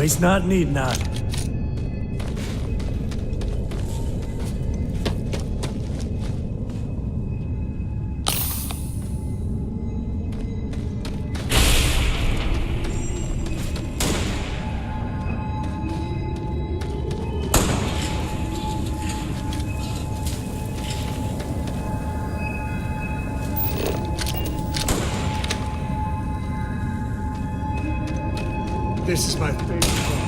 least not need not. This is my favorite part.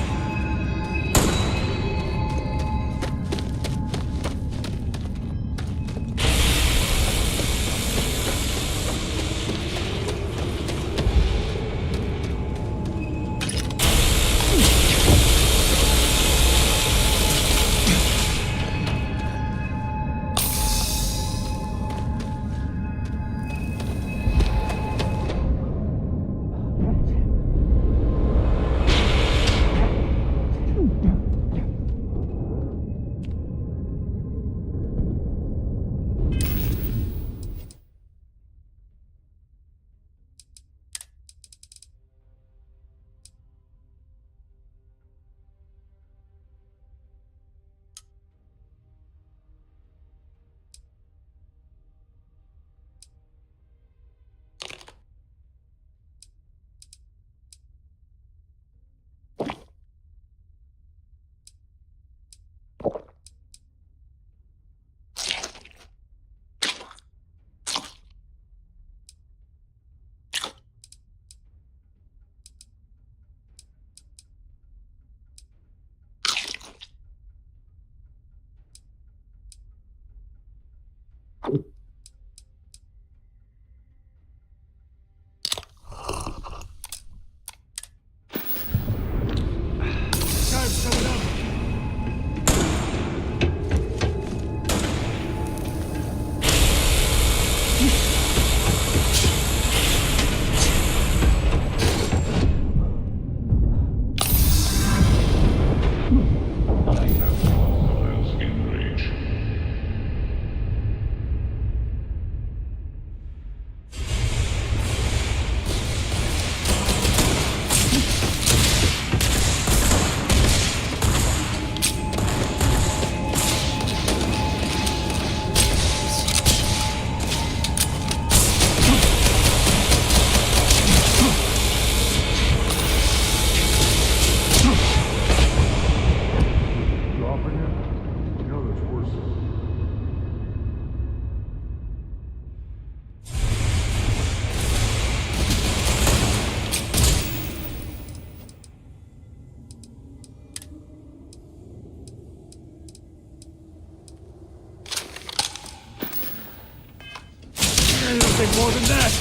Anything more than that!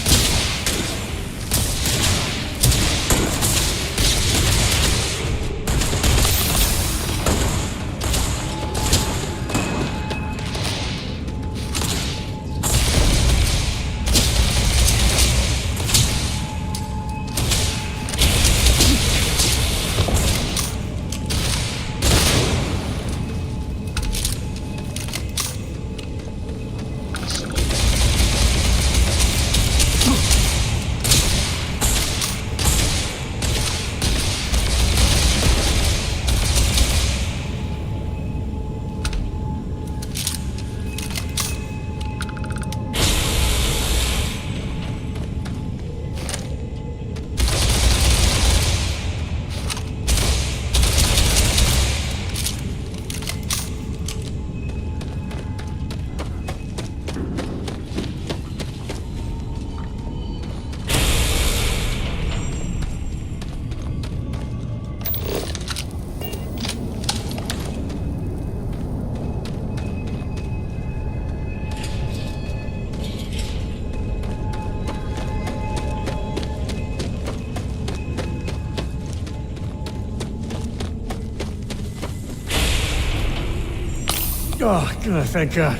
Oh, God, thank God.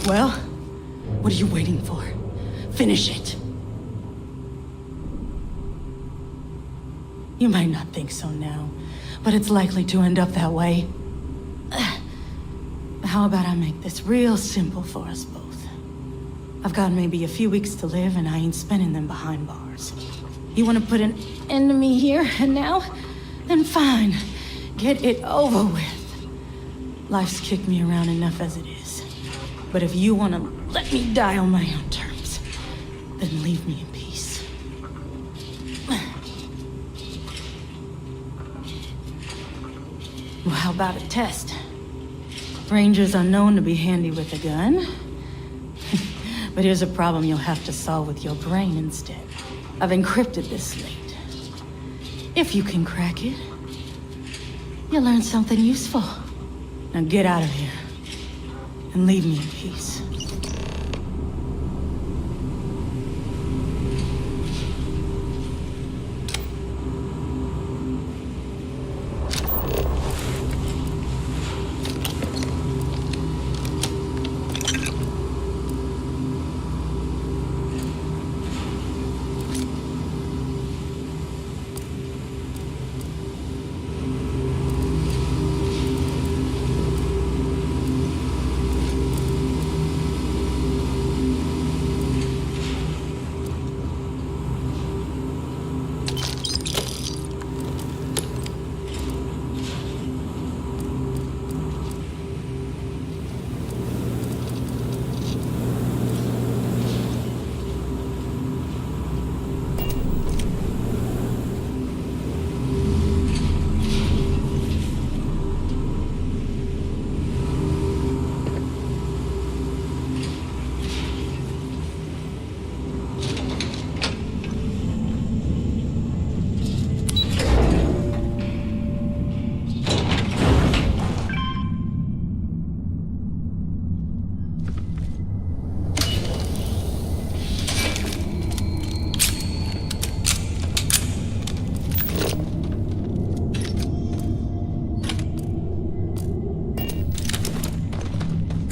Well, what are you waiting for? Finish it. You might not think so now, but it's likely to end up that way. How about I make this real simple for us both? I've got maybe a few weeks to live, and I ain't spending them behind bars. You want to put an end to me here and now? Then fine. Get it over with. Life's kicked me around enough as it is. But if you want to let me die on my own terms, then leave me in peace. Well, how about a test? Rangers are known to be handy with a gun. But here's a problem you'll have to solve with your brain instead. I've encrypted this slate. If you can crack it, you'll learn something useful. Now get out of here. And leave me in peace.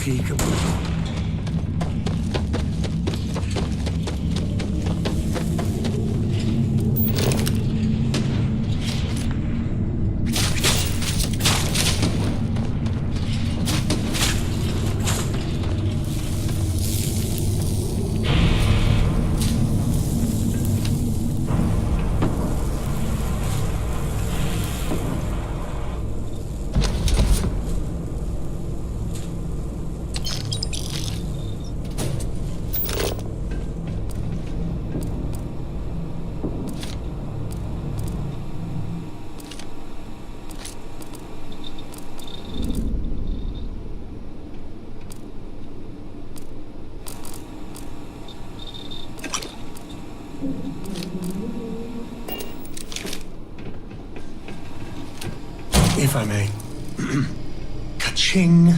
Peekaboo. If I may. Ka-ching.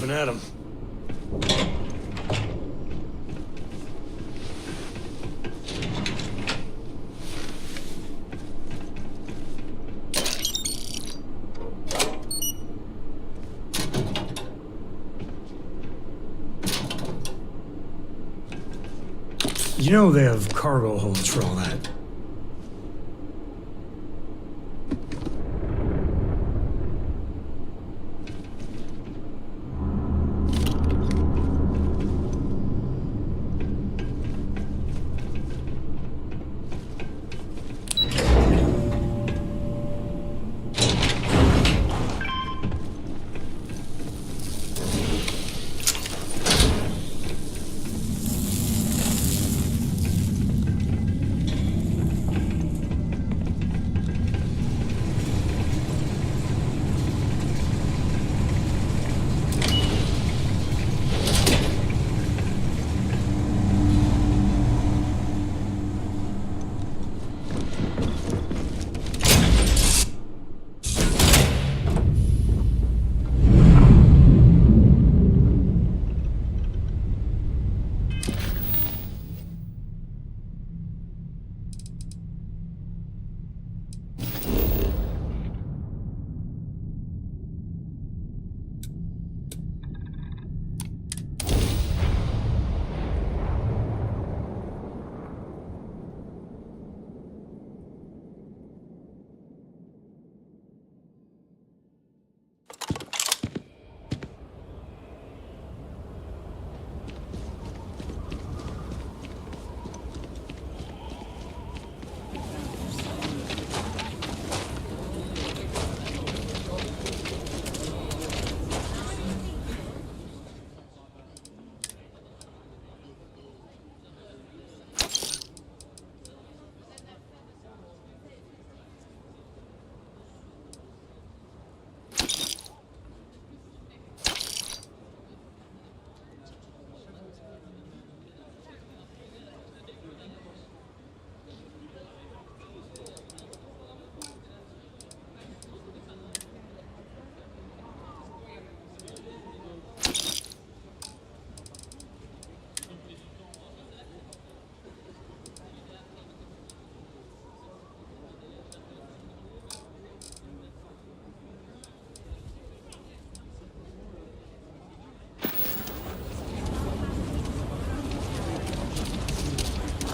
Nothing at him. You know they have cargo holds for all that.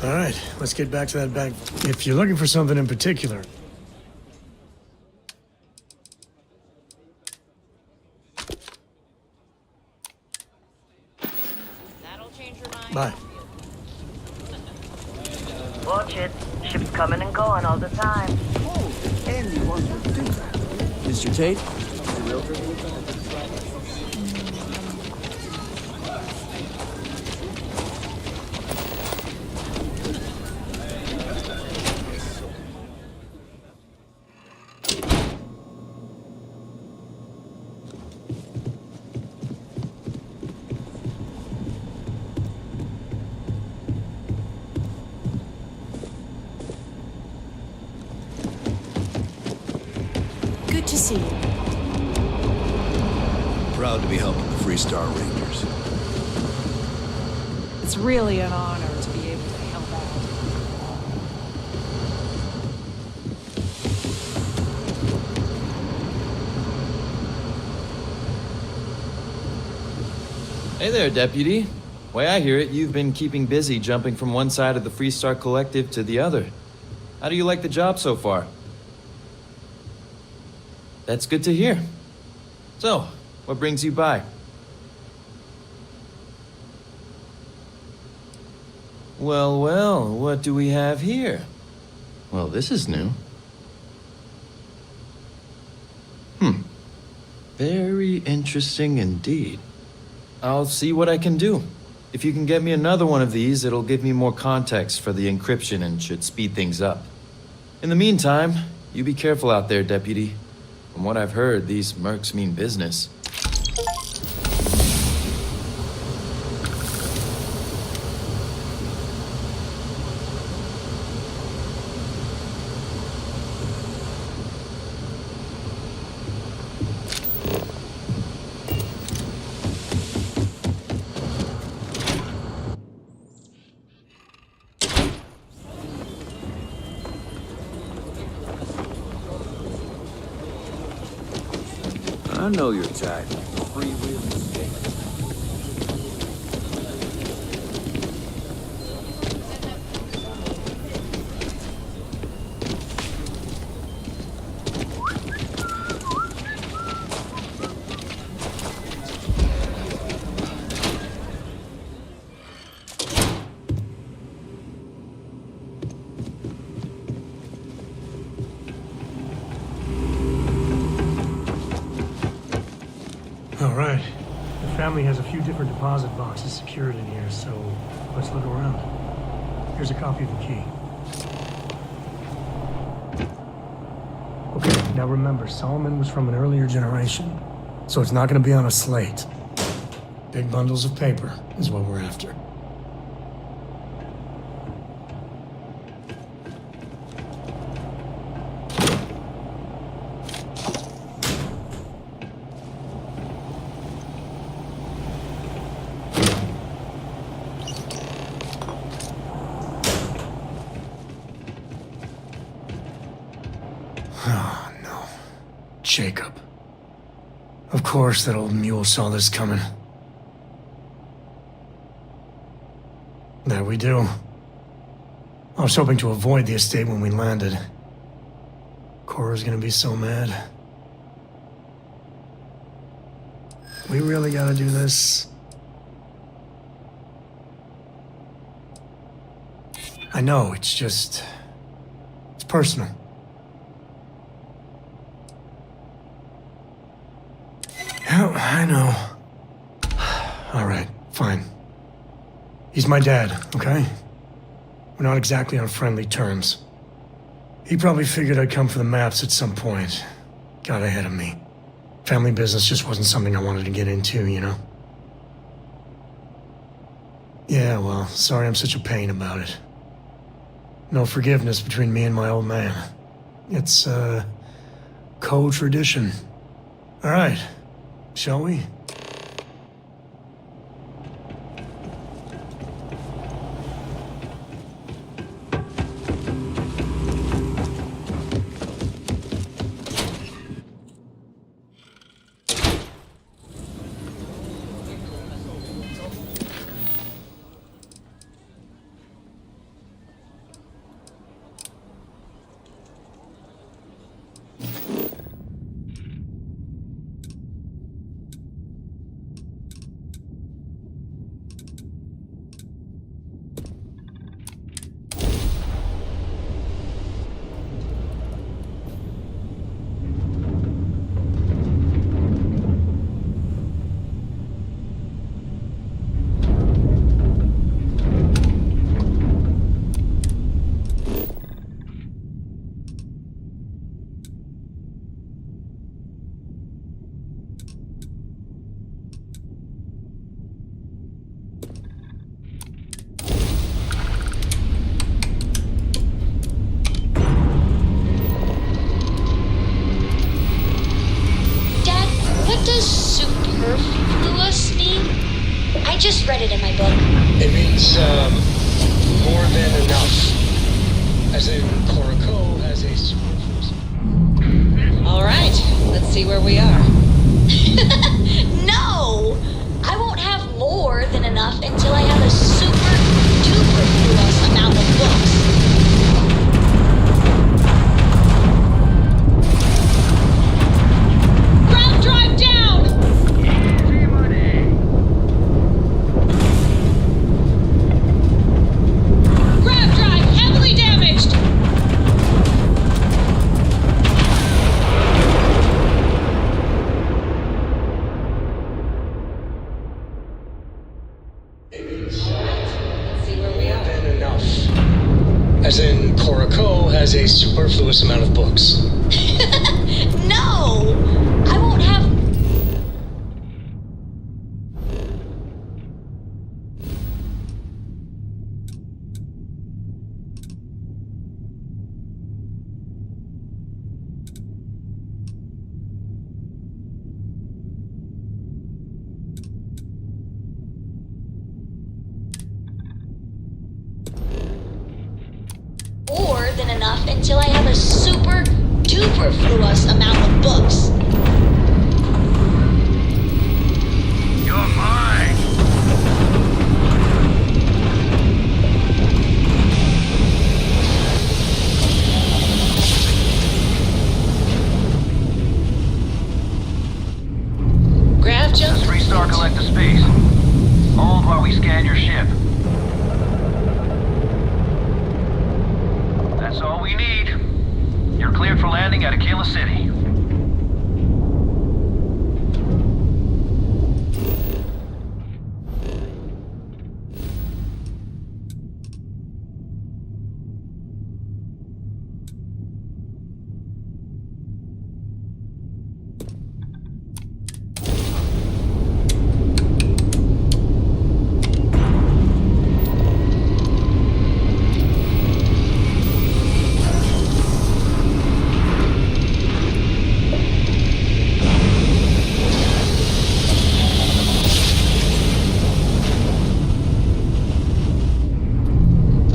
All right, let's get back to that bag. If you're looking for something in particular. That'll change your mind. Bye. Watch it. Ships coming and going all the time. Oh, anyone would do that. Mr. Tate? Good to see you. Proud to be helping the Freestar Rangers. It's really an honor to be able to help out. Hey there, Deputy. Way I hear it, you've been keeping busy jumping from one side of the Freestar Collective to the other. How do you like the job so far? That's good to hear. So, what brings you by? Well, well, what do we have here? Well, this is new. Very interesting indeed. I'll see what I can do. If you can get me another one of these, it'll give me more context for the encryption and should speed things up. In the meantime, you be careful out there, Deputy. From what I've heard, these mercs mean business. I know your type. Freewheeling escape. All right. The family has a few different deposit boxes secured in here, so let's look around. Here's a copy of the key. Okay, now remember, Solomon was from an earlier generation, so it's not going to be on a slate. Big bundles of paper is what we're after. Oh, no. Jacob. Of course that old mule saw this coming. There we do. I was hoping to avoid the estate when we landed. Cora's gonna be so mad. We really gotta do this? I know, it's just... it's personal. Yeah, I know. All right, fine. He's my dad, okay? We're not exactly on friendly terms. He probably figured I'd come for the maps at some point. Got ahead of me. Family business just wasn't something I wanted to get into, you know? Yeah, well, sorry I'm such a pain about it. No forgiveness between me and my old man. It's, co-tradition. All right. Shall we? Superfluous mean? I just read it in my book. It means, more than enough. As in, Coraco has a superfluous... All right, let's see where we are. No! I won't have more than enough until I have a super duper fluous amount of books. Ground drive down! Grab drive heavily damaged! Let's see where we are. Than enough. As in, Coraco has a superfluous amount of books. No! I won't have... more than enough until I have a super duper fluous amount of books. junk? This is 3-star collector space. Hold while we scan your ship. That's all we need. You're cleared for landing at Aquila City.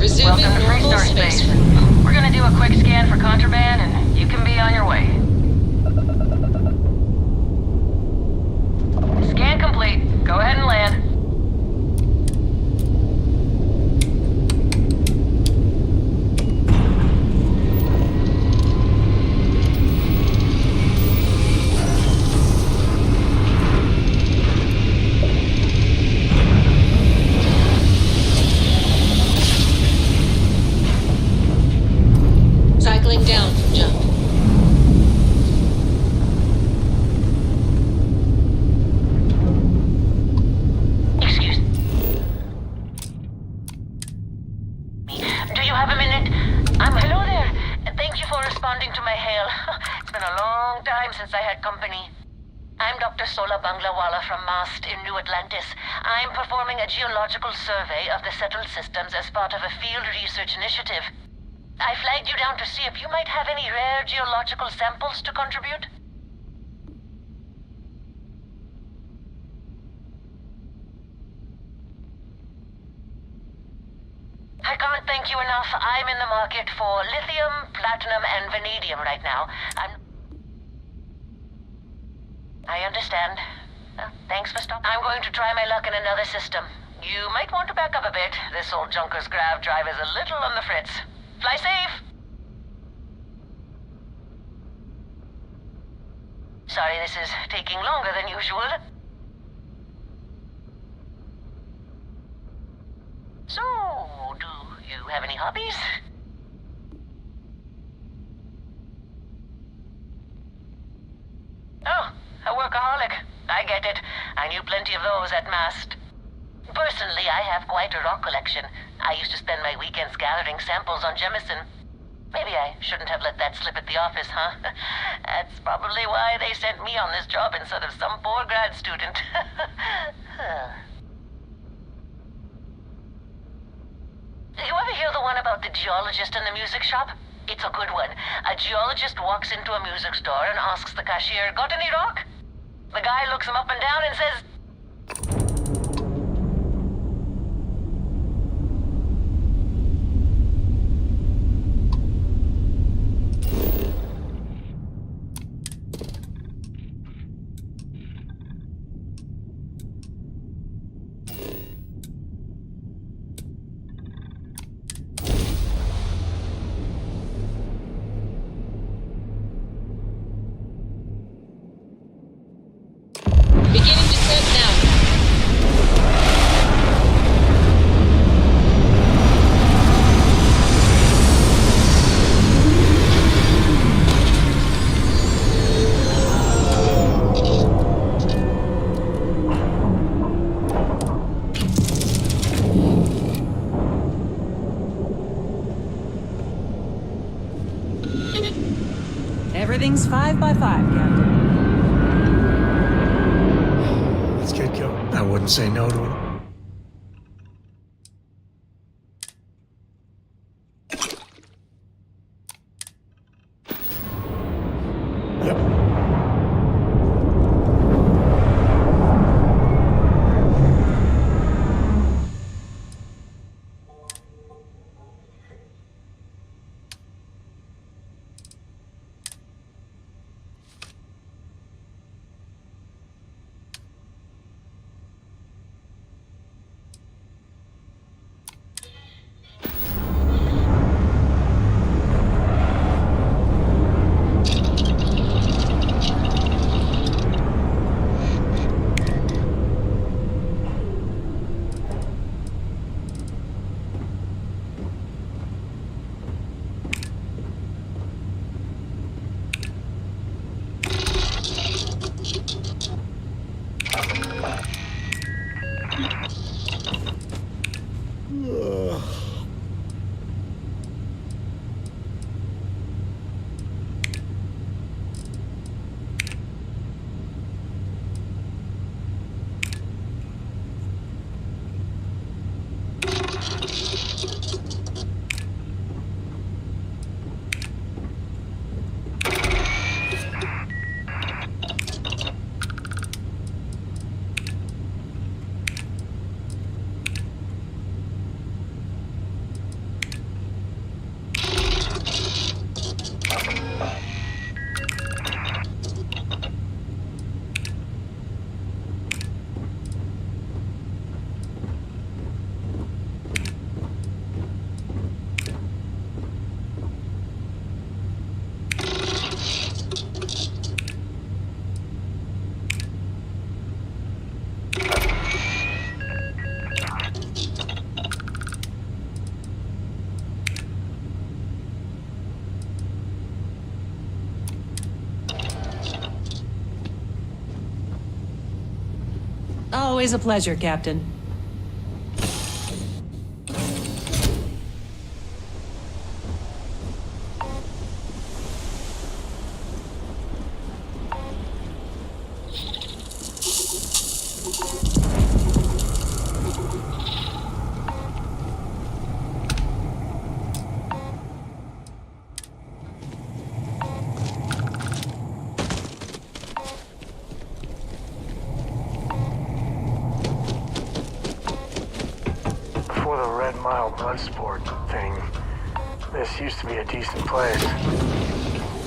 Resuming Welcome to normal Freestar space. Space. We're gonna do a quick scan for contraband, and you can be on your way. Scan complete. Go ahead and land. Cycling down from jump. Excuse me. Do you have a minute? Hello there. Thank you for responding to my hail. It's been a long time since I had company. I'm Dr. Sola Banglawala from MAST in New Atlantis. I'm performing a geological survey of the settled systems as part of a field research initiative. I flagged you down to see if you might have any rare geological samples to contribute. I can't thank you enough. I'm in the market for lithium, platinum, and vanadium right now. I understand. Thanks for stopping. I'm going to try my luck in another system. You might want to back up a bit. This old junker's grav drive is a little on the fritz. Fly safe! Sorry this is taking longer than usual. So, do you have any hobbies? Oh, a workaholic. I get it. I knew plenty of those at MAST. Personally, I have quite a rock collection. I used to spend my weekends gathering samples on Jemison. Maybe I shouldn't have let that slip at the office, huh? That's probably why they sent me on this job instead of some poor grad student. You ever hear the one about the geologist in the music shop? It's a good one. A geologist walks into a music store and asks the cashier, "Got any rock?" The guy looks him up and down and says, Beginning descent now. Everything's 5 by 5, Captain. Let's get going. I wouldn't say no to it. Yep. Always a pleasure, Captain. Before the Red Mile blood sport thing, this used to be a decent place.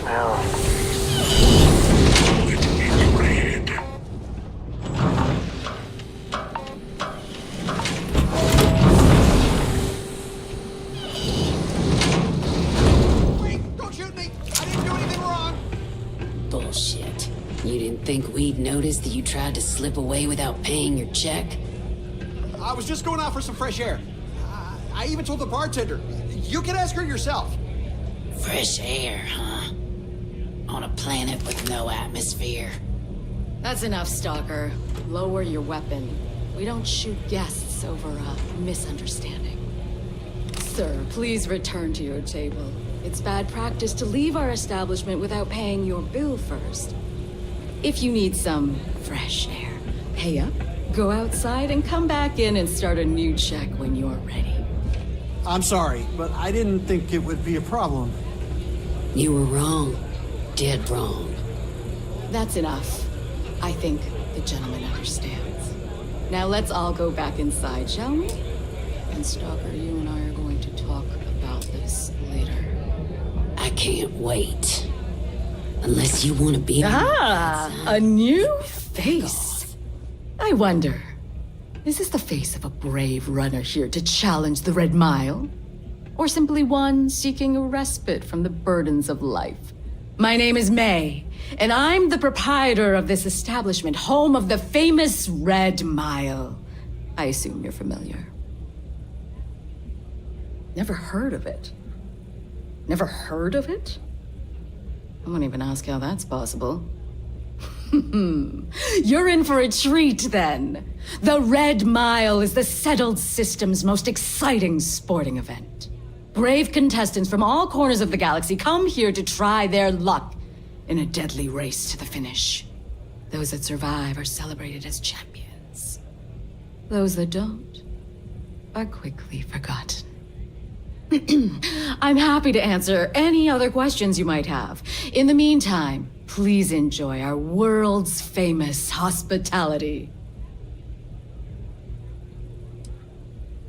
Now... It's red. Wait, don't shoot me! I didn't do anything wrong! Bullshit. You didn't think we'd notice that you tried to slip away without paying your check? I was just going out for some fresh air. I even told the bartender. You can ask her yourself. Fresh air, huh? On a planet with no atmosphere. That's enough, Stalker. Lower your weapon. We don't shoot guests over a misunderstanding. Sir, please return to your table. It's bad practice to leave our establishment without paying your bill first. If you need some fresh air, pay up, go outside, and come back in and start a new check when you're ready. I'm sorry, but I didn't think it would be a problem. You were wrong. Dead wrong. That's enough. I think the gentleman understands. Now let's all go back inside, shall we? And Stalker, you and I are going to talk about this later. I can't wait. Unless you want to be... A new face. I wonder, is this the face of a brave runner here to challenge the Red Mile? Or simply one seeking a respite from the burdens of life? My name is May, and I'm the proprietor of this establishment, home of the famous Red Mile. I assume you're familiar. Never heard of it? Never heard of it? I won't even ask how that's possible. You're in for a treat, then. The Red Mile is the settled system's most exciting sporting event. Brave contestants from all corners of the galaxy come here to try their luck in a deadly race to the finish. Those that survive are celebrated as champions. Those that don't are quickly forgotten. I'm happy to answer any other questions you might have. In the meantime, please enjoy our world's famous hospitality.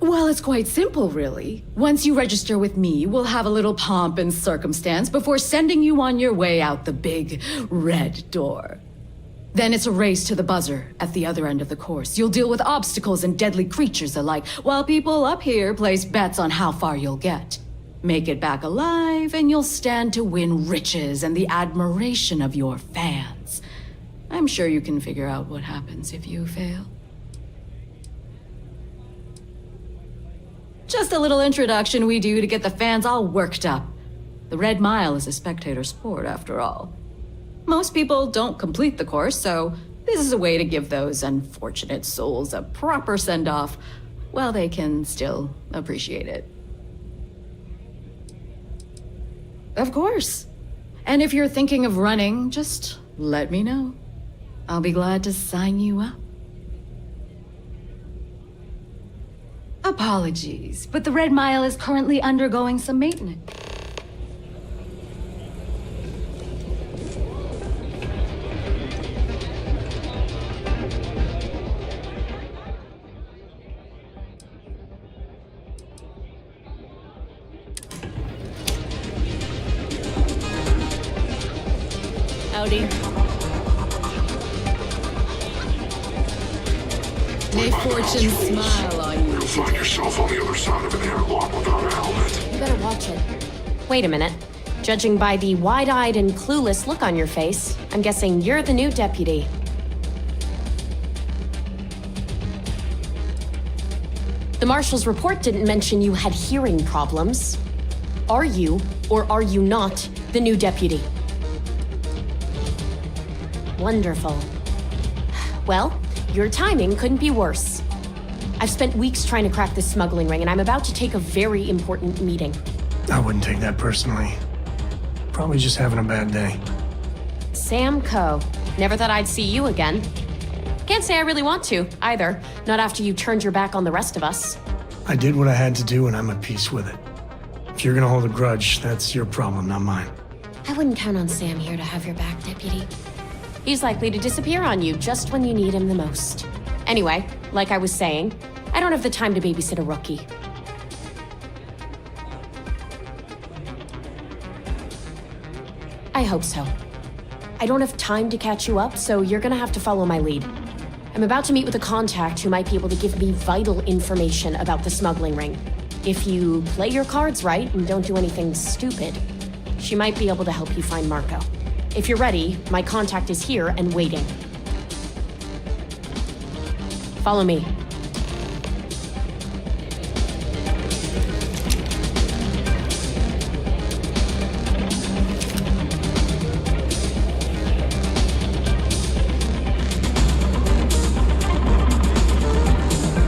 Well, it's quite simple, really. Once you register with me, we'll have a little pomp and circumstance before sending you on your way out the big red door. Then it's a race to the buzzer at the other end of the course. You'll deal with obstacles and deadly creatures alike, while people up here place bets on how far you'll get. Make it back alive, and you'll stand to win riches and the admiration of your fans. I'm sure you can figure out what happens if you fail. Just a little introduction we do to get the fans all worked up. The Red Mile is a spectator sport, after all. Most people don't complete the course, so This is a way to give those unfortunate souls a proper send-off while they can still appreciate it. Of course. And if you're thinking of running, just let me know. I'll be glad to sign you up. Apologies, but the Red Mile is currently undergoing some maintenance. Howdy. May fortune smile on you. You'll find yourself on the other side of an airlock without a helmet. You better watch it. Wait a minute. Judging by the wide-eyed and clueless look on your face, I'm guessing you're the new deputy. The marshal's report didn't mention you had hearing problems. Are you, or are you not, the new deputy? Wonderful. Well, your timing couldn't be worse. I've spent weeks trying to crack this smuggling ring, and I'm about to take a very important meeting. I wouldn't take that personally. Probably just having a bad day. Sam Coe. Never thought I'd see you again. Can't say I really want to, either. Not after you turned your back on the rest of us. I did what I had to do, and I'm at peace with it. If you're gonna hold a grudge, that's your problem, not mine. I wouldn't count on Sam here to have your back, Deputy. He's likely to disappear on you just when you need him the most. Anyway, like I was saying, I don't have the time to babysit a rookie. I hope so. I don't have time to catch you up, so you're gonna have to follow my lead. I'm about to meet with a contact who might be able to give me vital information about the smuggling ring. If you play your cards right and don't do anything stupid, she might be able to help you find Marco. If you're ready, my contact is here and waiting. Follow me.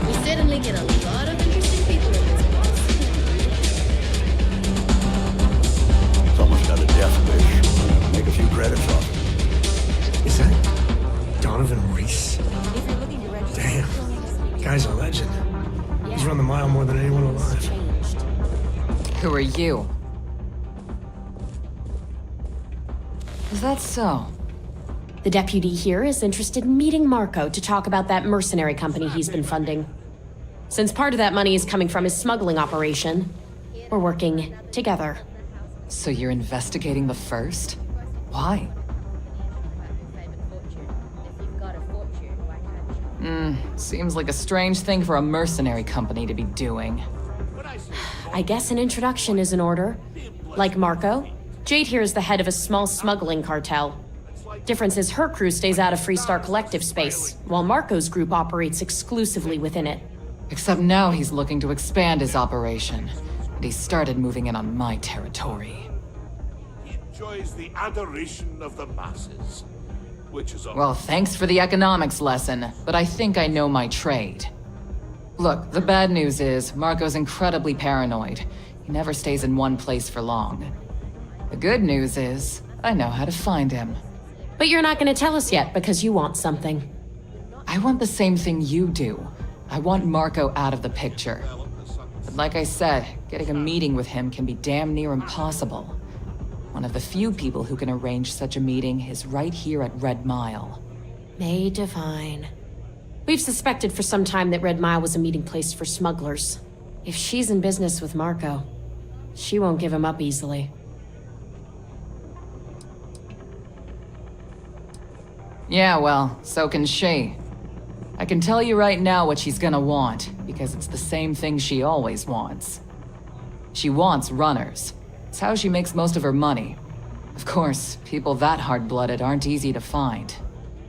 We certainly get a lot of interesting people in this place. Someone's got a death wish. Make a few credits off it. Is that Donovan Reese? Damn. Guy's a legend. He's run the mile more than anyone alive. Who are you? Is that so? The deputy here is interested in meeting Marco to talk about that mercenary company he's been funding. Since part of that money is coming from his smuggling operation, we're working together. So you're investigating the first? Why? Seems like a strange thing for a mercenary company to be doing. I guess an introduction is in order. Like Marco, Jade here is the head of a small smuggling cartel. Difference is her crew stays out of Freestar Collective space, while Marco's group operates exclusively within it. Except now he's looking to expand his operation, and he started moving in on my territory. He enjoys the adoration of the masses, which is Well, thanks for the economics lesson, but I think I know my trade. Look, the bad news is, Marco's incredibly paranoid. He never stays in one place for long. The good news is, I know how to find him. But you're not gonna tell us yet because you want something. I want the same thing you do. I want Marco out of the picture. But like I said, getting a meeting with him can be damn near impossible. One of the few people who can arrange such a meeting is right here at Red Mile. May Divine. We've suspected for some time that Red Mile was a meeting place for smugglers. If she's in business with Marco, she won't give him up easily. Yeah, well, so can she. I can tell you right now what she's gonna want, because it's the same thing she always wants. She wants runners. It's how she makes most of her money. Of course, people that hard-blooded aren't easy to find.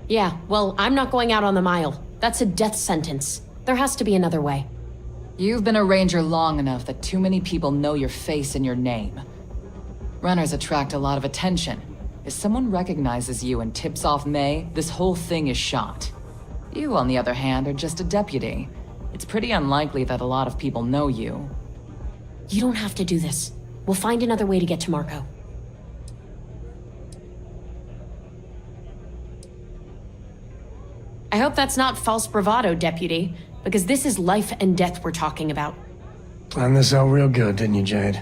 Yeah, well, I'm not going out on the mile. That's a death sentence. There has to be another way. You've been a ranger long enough that too many people know your face and your name. Runners attract a lot of attention. If someone recognizes you and tips off May, this whole thing is shot. You, on the other hand, are just a deputy. It's pretty unlikely that a lot of people know you. You don't have to do this. We'll find another way to get to Marco. I hope that's not false bravado, Deputy, because this is life and death we're talking about. Planned this out real good, didn't you, Jade?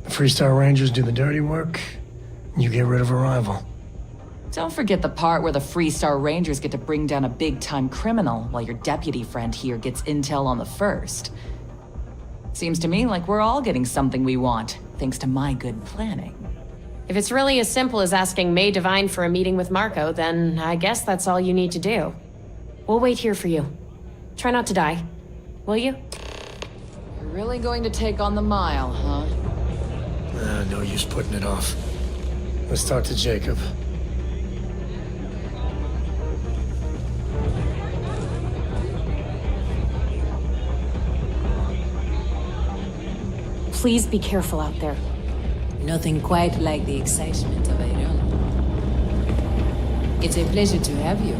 The Freestar Rangers do the dirty work, and you get rid of a rival. Don't forget the part where the Freestar Rangers get to bring down a big-time criminal while your deputy friend here gets intel on the first. Seems to me like we're all getting something we want, thanks to my good planning. If it's really as simple as asking May Divine for a meeting with Marco, then I guess that's all you need to do. We'll wait here for you. Try not to die. Will you? You're really going to take on the mile, huh? No use putting it off. Let's talk to Jacob. Please be careful out there. Nothing quite like the excitement of a run. It's a pleasure to have you.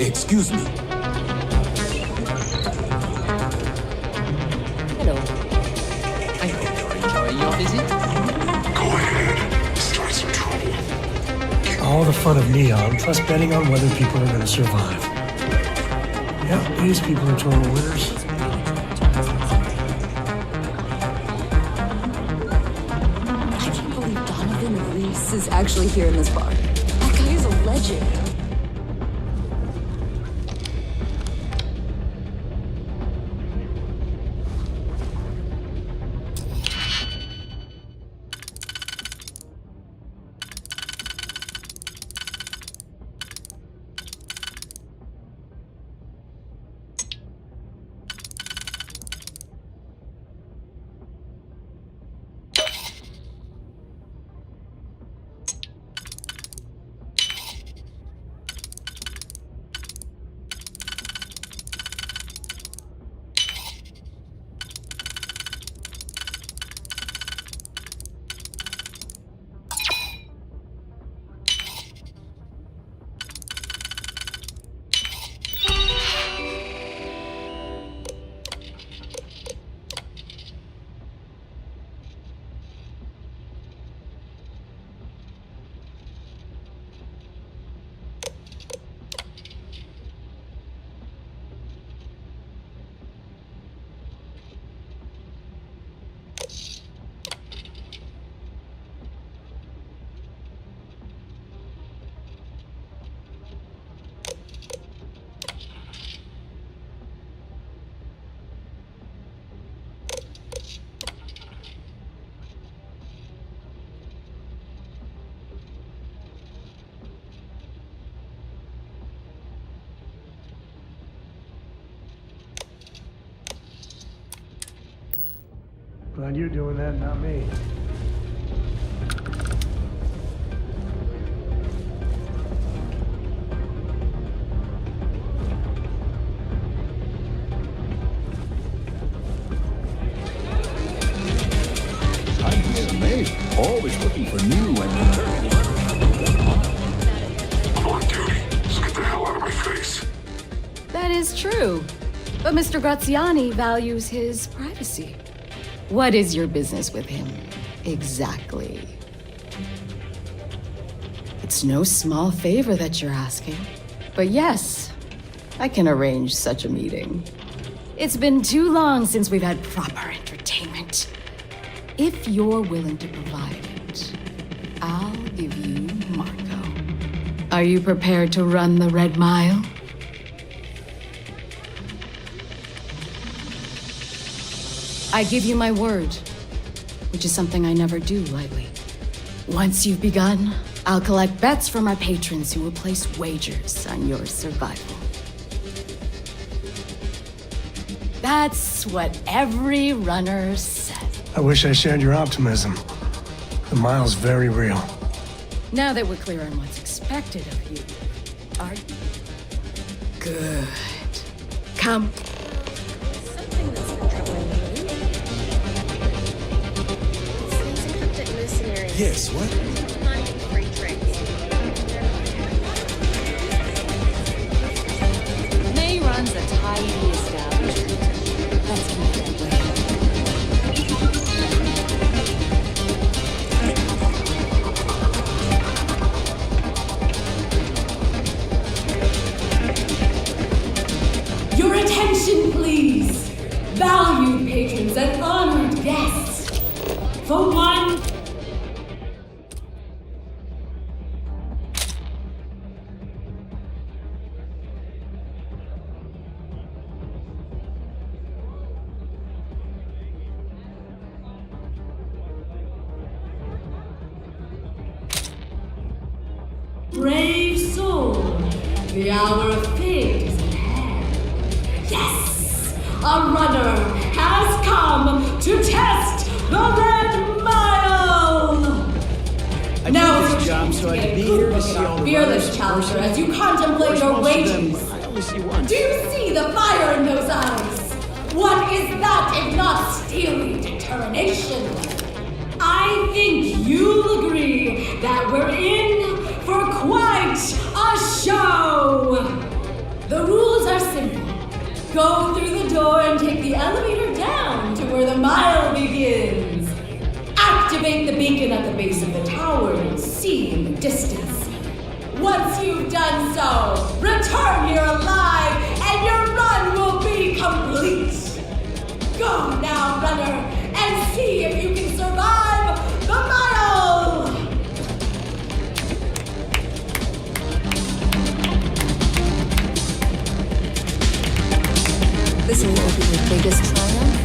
Excuse me. Hello. I hope you're enjoying your visit. Go ahead. Start some trouble. All the fun of Neon, plus betting on whether people are going to survive. Yep, these people are total winners. I can't believe Donovan Reese is actually here in this bar. That guy is a legend. Glad you're doing that, not me. I'm amazed. Always looking for new and returning. I'm on duty. Just get the hell out of my face. That is true. But Mr. Graziani values his privacy. What is your business with him, exactly? It's no small favor that you're asking. But yes, I can arrange such a meeting. It's been too long since we've had proper entertainment. If you're willing to provide it, I'll give you Marco. Are you prepared to run the Red Mile? I give you my word, which is something I never do lightly. Once you've begun, I'll collect bets from our patrons who will place wagers on your survival. That's what every runner says. I wish I shared your optimism. The mile's very real. Now that we're clear on what's expected of you, are good. Come. Something that's been troubling me. These encrypted mercenaries. Yes, what? Money and free drinks. May runs a tidy establishment. Let's keep it that way. Your attention, please, valued patrons and honored guests. For one brave soul, the hour of fate is at hand. Yes, a runner has come to test the Red Mile. I Now did it's this your job chance so I to could get be a here good to look see at all our the fearless runners. challenger as you contemplate Where's your most of them? wages. I only see one. Do you see the fire in those eyes? What is that if not steely determination? I think you'll agree that we're in for quite a show. The rules are simple. Go through the door and take the elevator down to where the mile begins. Activate the beacon at the base of the tower and see in the distance. Once you've done so, return here alive and your run will be complete. Go now, runner, and see if you can survive the mile! This will be your biggest triumph?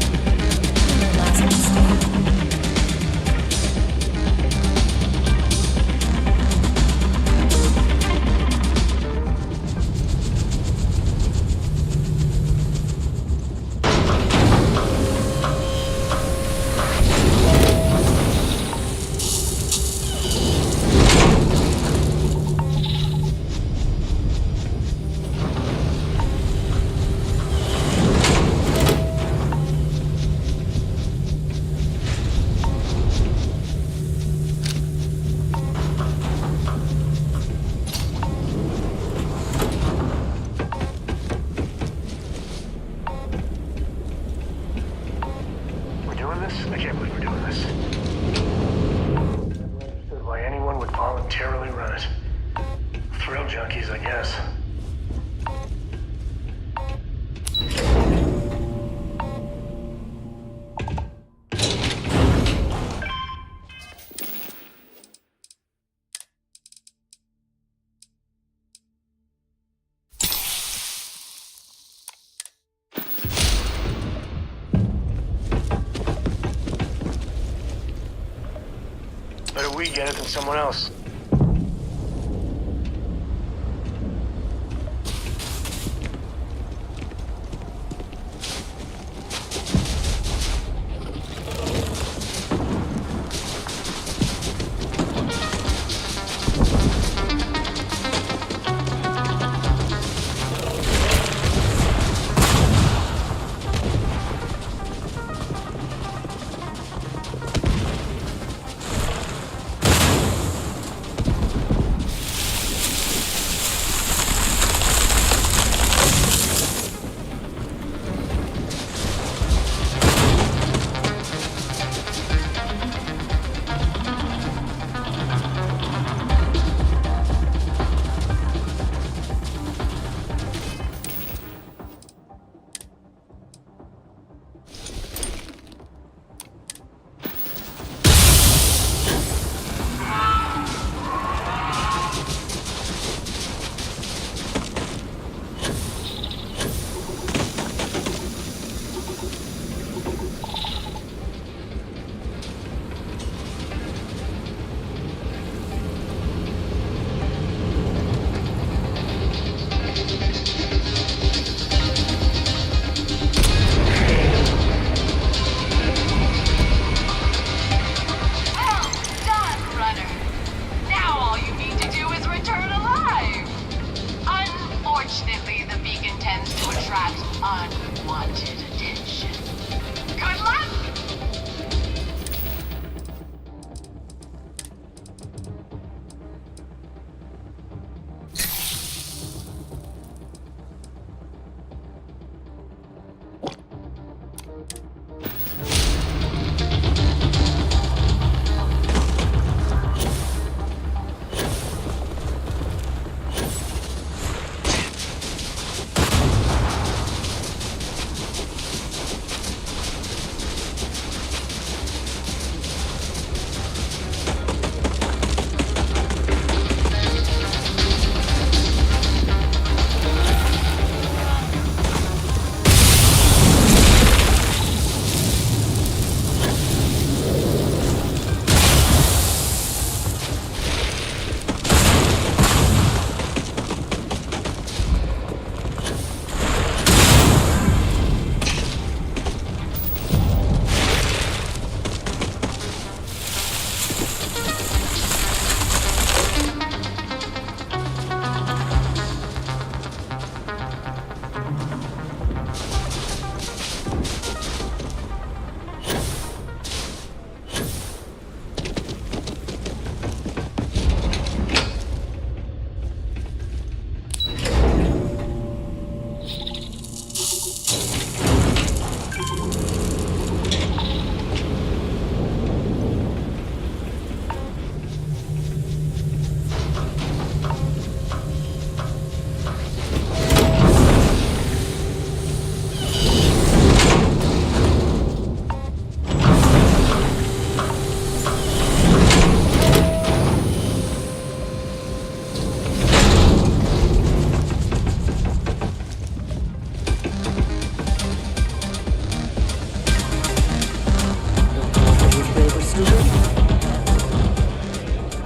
Your last mistake. We're doing this? I can't believe we're doing this. Never understood why anyone would voluntarily run it. Thrill junkies, I guess. Better we get it than someone else.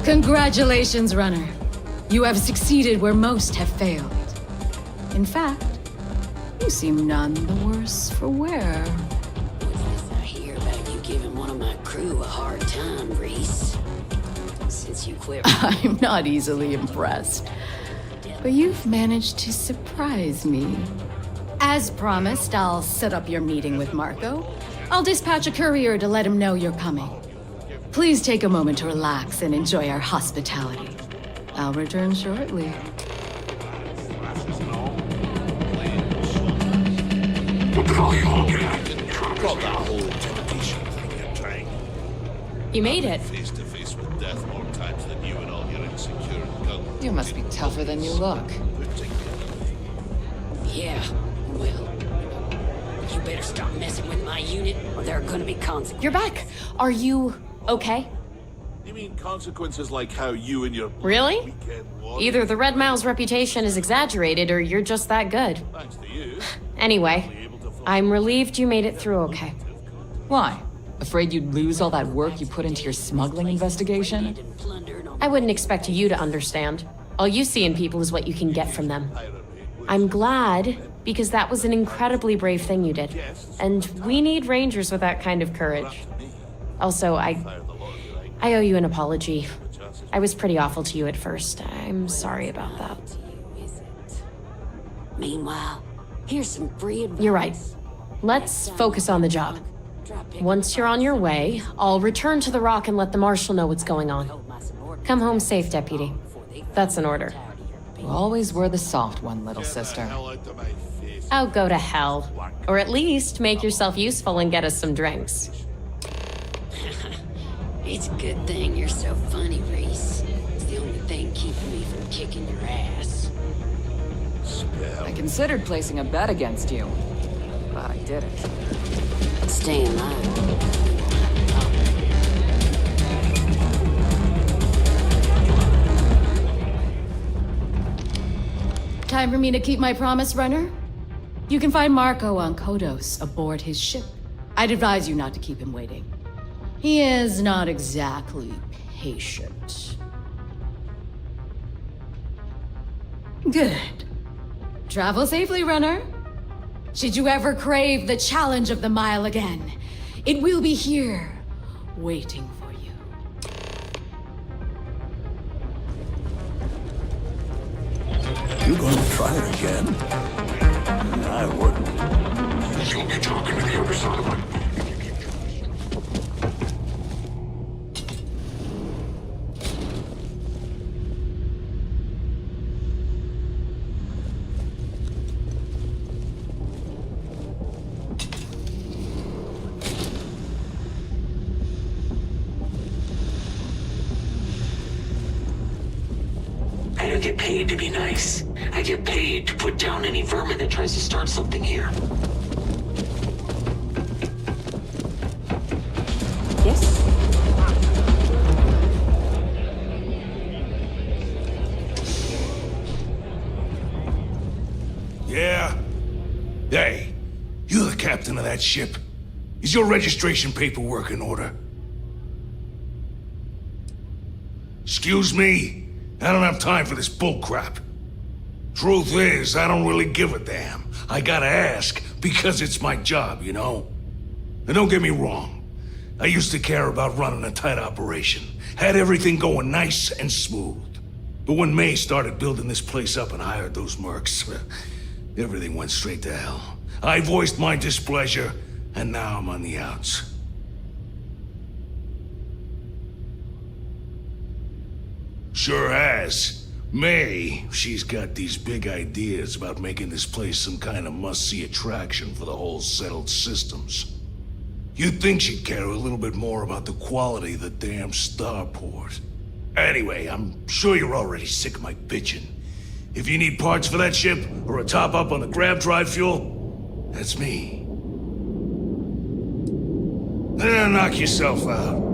Congratulations, runner. You have succeeded where most have failed. In fact, you seem none the worse for wear. What's this I hear about you giving one of my crew a hard time, Reese? Since you quit... I'm not easily impressed, but you've managed to surprise me. As promised, I'll set up your meeting with Marco. I'll dispatch a courier to let him know you're coming. Please take a moment to relax and enjoy our hospitality. I'll return shortly. What the hell are you looking at? Got that whole intimidation thing you're trying. You made it. Face to face with death more times than you and all your insecure guns. You must be tougher than you look. Yeah, well... You better stop messing with my unit, or there are gonna be consequences. You're back. Are you okay? You mean consequences like how you and your Really? weekend warrior- Either the Red Mile's reputation is exaggerated, or you're just that good. Thanks to you. Anyway, I'm relieved you made it through okay. Why? Afraid you'd lose all that work you put into your smuggling investigation? I wouldn't expect you to understand. All you see in people is what you can get from them. I'm glad, because that was an incredibly brave thing you did. And we need Rangers with that kind of courage. Also, I owe you an apology. I was pretty awful to you at first. I'm sorry about that. Meanwhile, here's some free advice. You're right. Let's focus on the job. Once you're on your way, I'll return to the Rock and let the Marshal know what's going on. Come home safe, Deputy. That's an order. You always were the soft one, little sister. Oh, go to hell. Or at least make yourself useful and get us some drinks. It's a good thing you're so funny, Reese. It's the only thing keeping me from kicking your ass. I considered placing a bet against you, but I didn't. Stay in line. Time for me to keep my promise, runner? You can find Marco on Kodos aboard his ship. I'd advise you not to keep him waiting. He is not exactly patient. Good. Travel safely, runner. Should you ever crave the challenge of the mile again, it will be here, waiting for you. You gonna try it again? I wouldn't. You'll be talking to the other side of it. I don't get paid to be nice. I get paid to put down any vermin that tries to start something here. Yes? Yeah? Hey, you're the captain of that ship. Is your registration paperwork in order? Excuse me? I don't have time for this bullcrap. Truth is, I don't really give a damn. I gotta ask, because it's my job, you know? And don't get me wrong. I used to care about running a tight operation. Had everything going nice and smooth. But when May started building this place up and hired those mercs, everything went straight to hell. I voiced my displeasure, and now I'm on the outs. Sure has. May, she's got these big ideas about making this place some kind of must-see attraction for the whole settled systems. You'd think she'd care a little bit more about the quality of the damn starport. Anyway, I'm sure you're already sick of my bitching. If you need parts for that ship, or a top-up on the grav drive fuel, that's me. Knock yourself out.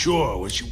sure what you...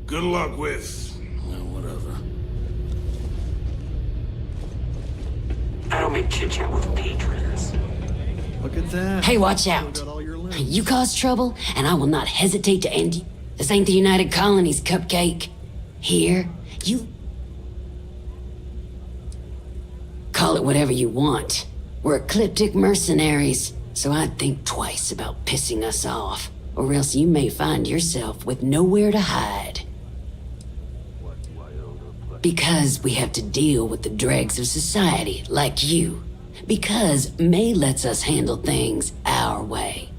Good luck with... whatever. I don't make chit-chat with patrons. Look at that. Hey, watch out. You cause trouble, and I will not hesitate to end you. This ain't the United Colonies, Cupcake. Here, you... call it whatever you want. We're ecliptic mercenaries, so I'd think twice about pissing us off, or else you may find yourself with nowhere to hide. Because we have to deal with the dregs of society, like you. Because May lets us handle things our way.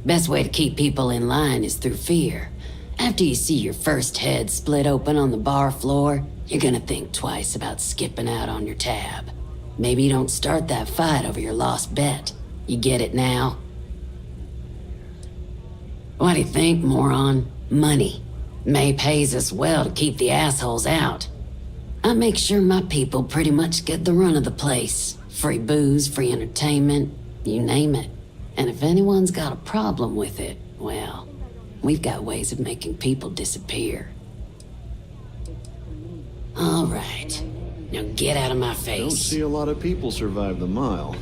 Best way to keep people in line is through fear. After you see your first head split open on the bar floor, you're gonna think twice about skipping out on your tab. Maybe you don't start that fight over your lost bet. You get it now? What do you think, moron? Money. May pays us well to keep the assholes out. I make sure my people pretty much get the run of the place. Free booze, free entertainment, you name it. And if anyone's got a problem with it, well, we've got ways of making people disappear. All right. Now get out of my face. Don't see a lot of people survive the mile.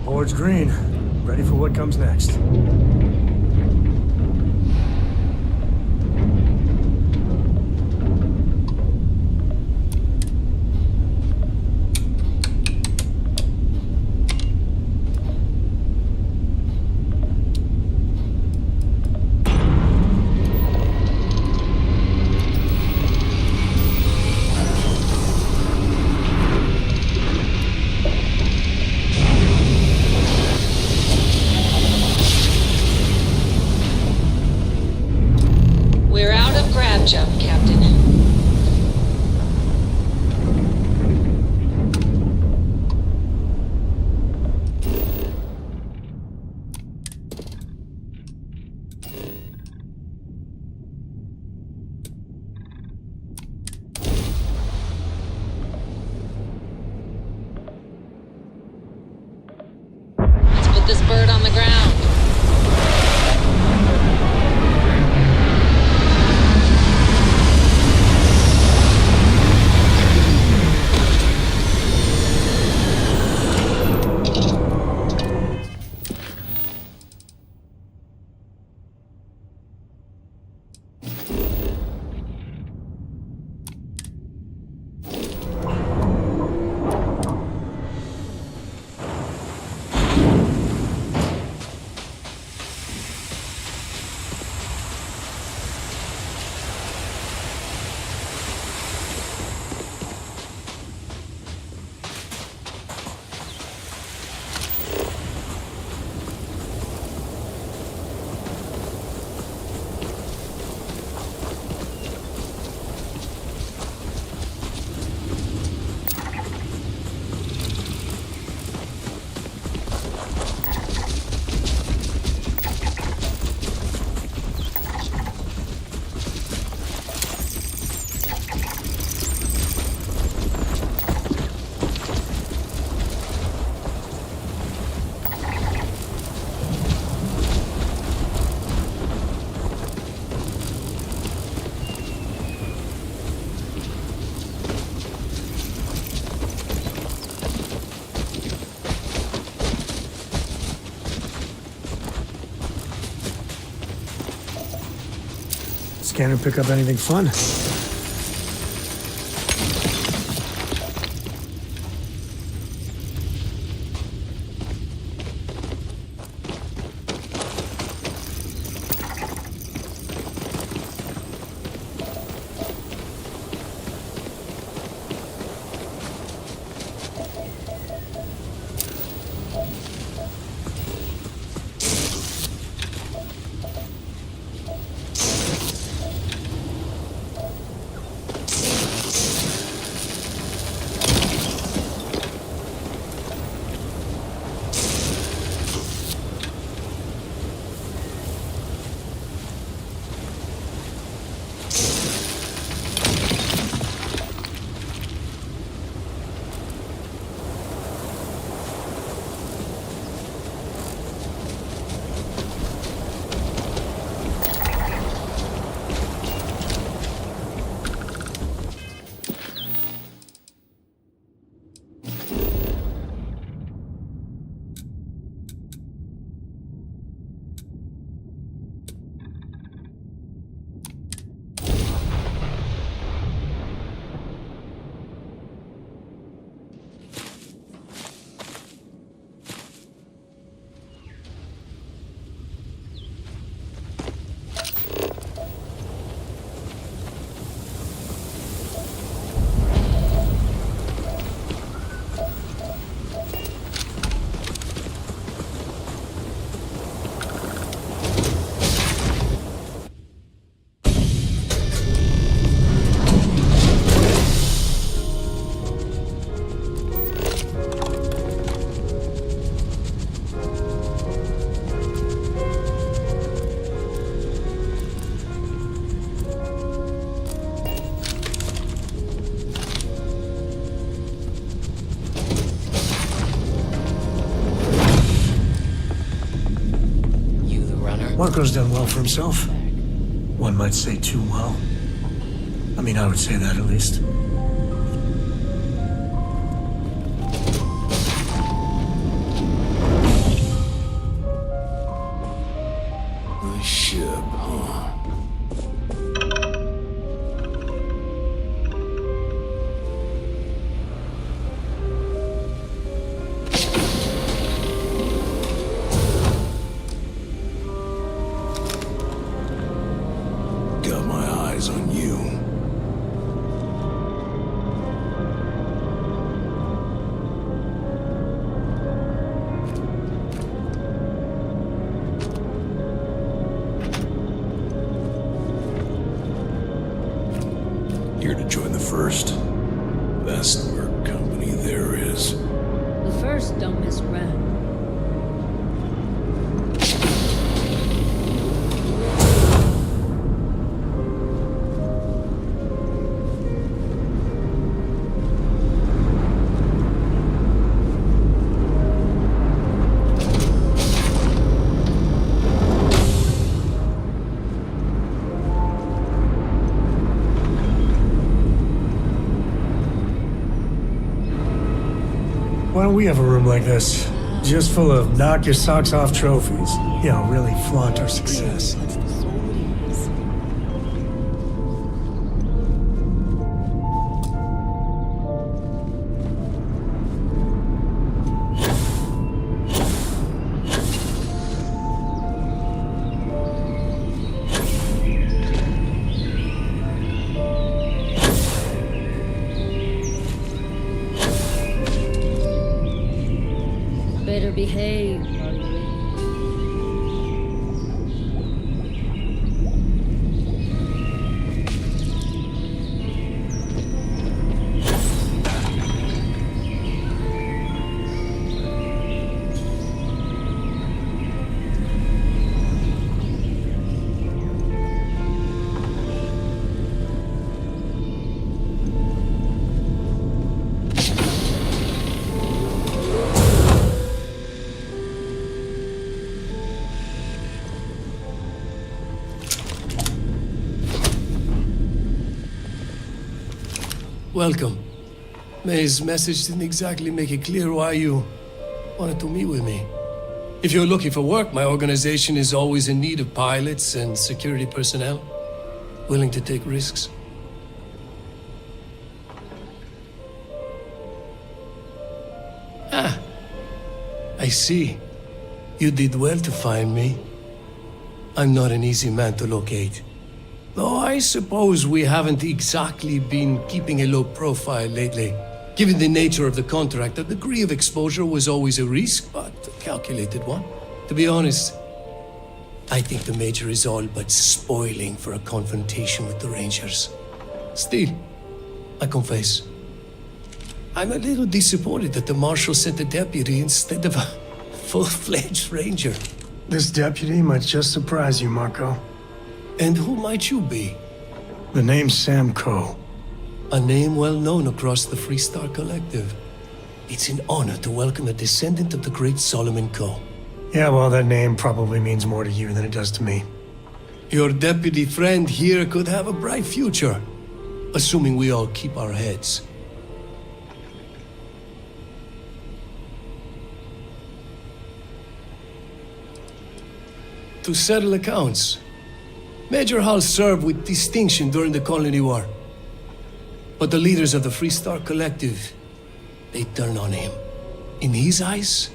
Board's green. Ready for what comes next. We're out of grab jump, Captain. Let's put this bird on the ground. scanner pick up anything fun? Marco's done well for himself. One might say too well. I mean, I would say that at least. The ship, huh? Got my eyes on you. Here to join the first, best work company there is. The first don't mess around. Why don't we have a room like this? Just full of knock your socks off trophies. You know, really flaunt our success. Better behave, Marguerite. Welcome. May's message didn't exactly make it clear why you wanted to meet with me. If you're looking for work, my organization is always in need of pilots and security personnel. Willing to take risks. Ah, I see. You did well to find me. I'm not an easy man to locate. Though I suppose we haven't exactly been keeping a low profile lately. Given the nature of the contract, a degree of exposure was always a risk, but a calculated one. To be honest, I think the Major is all but spoiling for a confrontation with the Rangers. Still, I confess, I'm a little disappointed that the Marshal sent a deputy instead of a full-fledged Ranger. This deputy might just surprise you, Marco. And who might you be? The name's Sam Coe. A name well known across the Freestar Collective. It's an honor to welcome a descendant of the great Solomon Coe. Yeah, well, that name probably means more to you than it does to me. Your deputy friend here could have a bright future, assuming we all keep our heads. To settle accounts, Major Hall served with distinction during the Colony War. But the leaders of the Freestar Collective, they turned on him. In his eyes,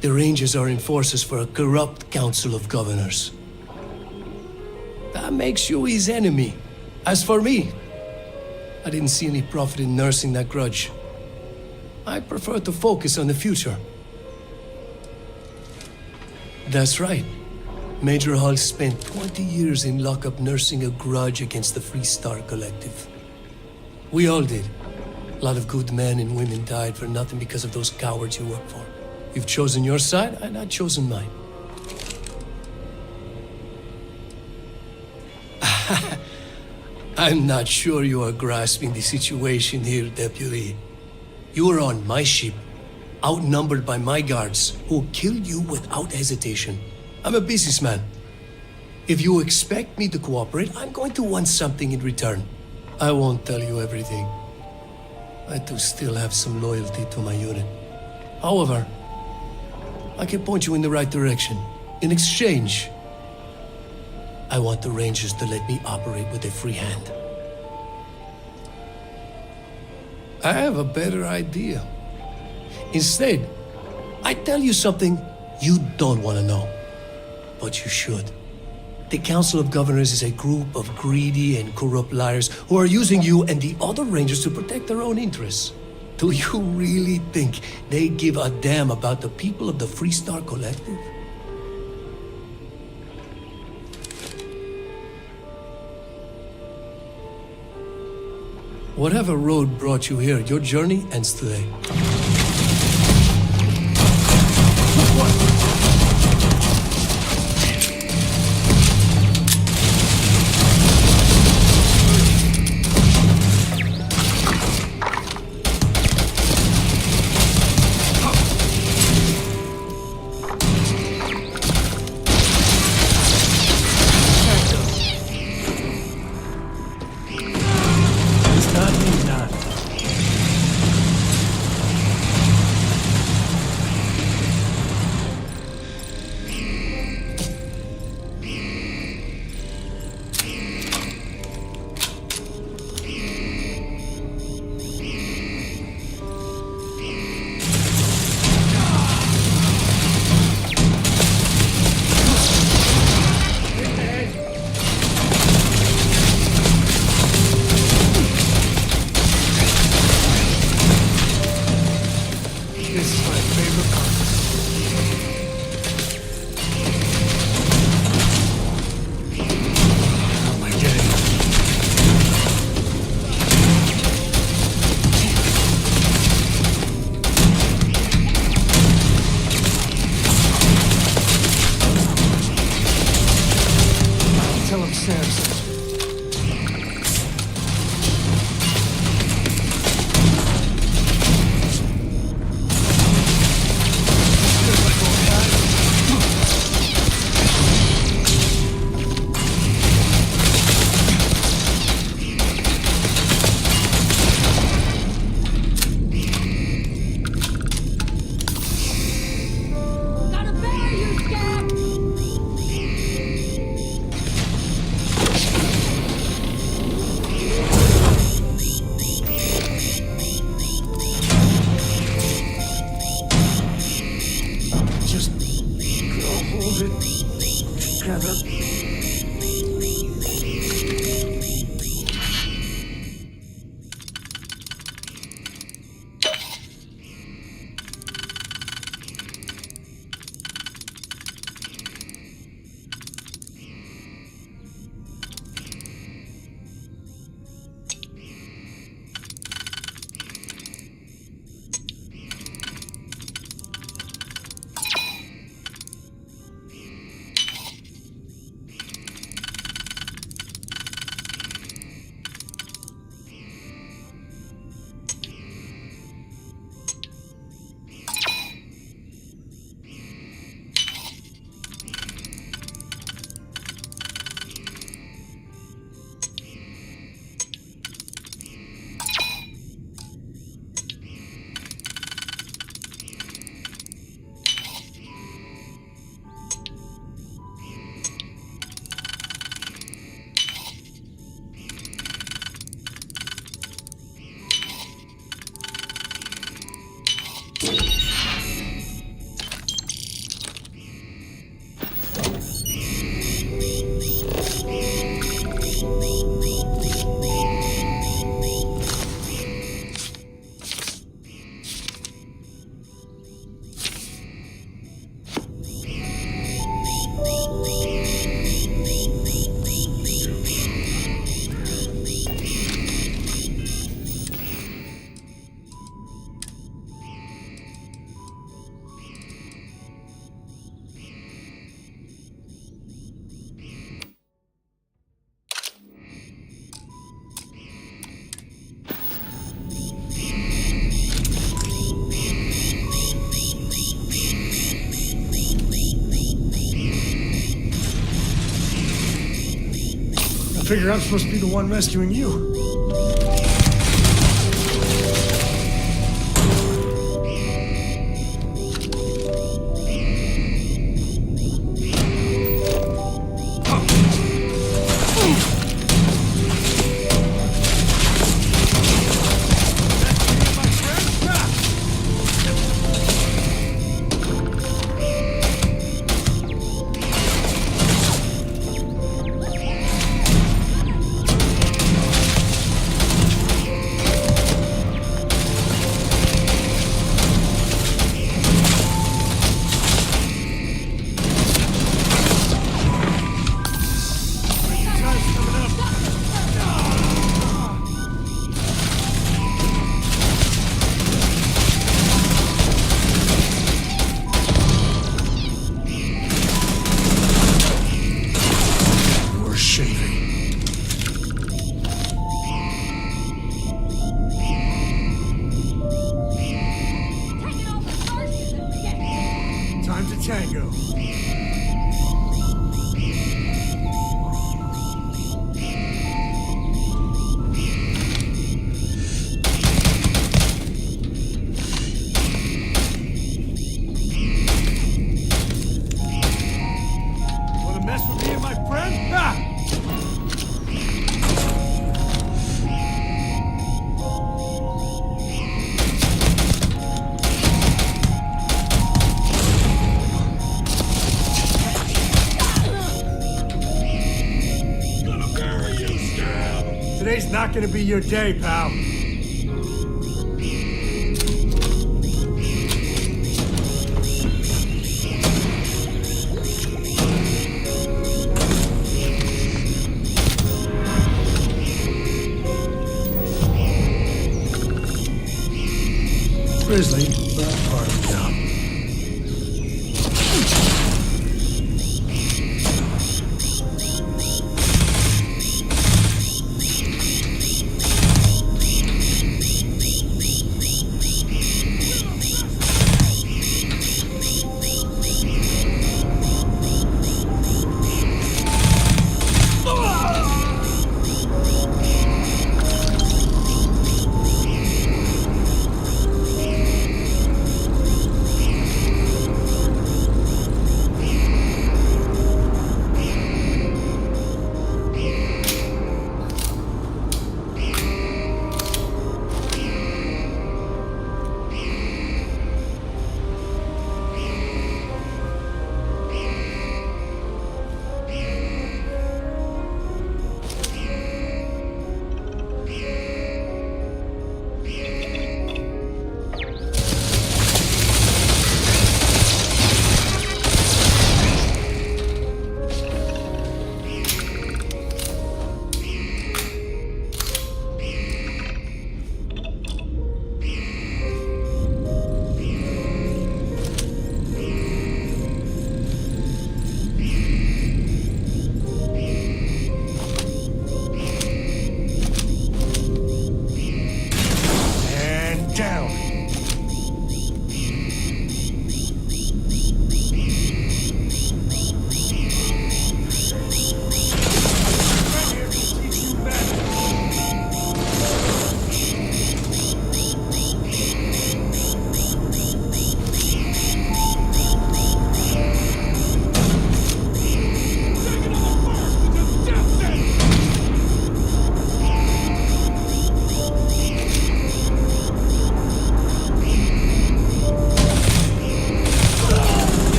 the Rangers are enforcers for a corrupt Council of Governors. That makes you his enemy. As for me, I didn't see any profit in nursing that grudge. I prefer to focus on the future. That's right. Major Hall spent 20 years in lockup nursing a grudge against the Freestar Collective. We all did. A lot of good men and women died for nothing because of those cowards you work for. You've chosen your side, and I've chosen mine. I'm not sure you are grasping the situation here, Deputy. You were on my ship, outnumbered by my guards, who killed you without hesitation. I'm a businessman. If you expect me to cooperate, I'm going to want something in return. I won't tell you everything. I do still have some loyalty to my unit. However, I can point you in the right direction. In exchange, I want the Rangers to let me operate with a free hand. I have a better idea. Instead, I tell you something you don't want to know. But you should. The Council of Governors is a group of greedy and corrupt liars who are using you and the other Rangers to protect their own interests. Do you really think they give a damn about the people of the Freestar Collective? Whatever road brought you here, your journey ends today. hold it together. I figure I'm supposed to be the one rescuing you. Tango. Wanna mess with me and my friend? Ha! Today's not gonna be your day, pal. Grizzly, not part of the job.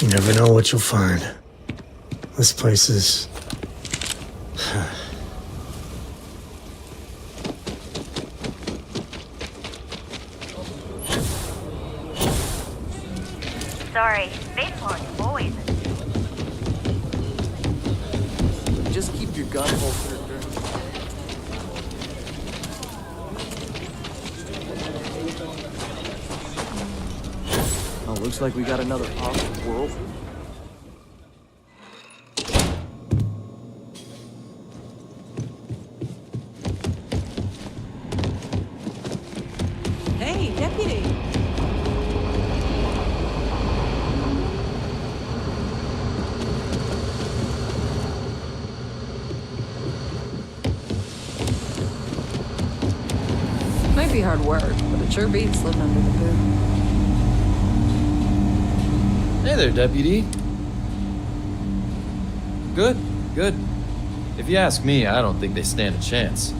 You never know what you'll find. This place is... Sorry, spaceport's always... Just keep your gun holstered. Oh, looks like we got another possible world. Hey, deputy! Might be hard work, but it sure beats living under the hood. Hey there, Deputy. Good, good. If you ask me, I don't think they stand a chance.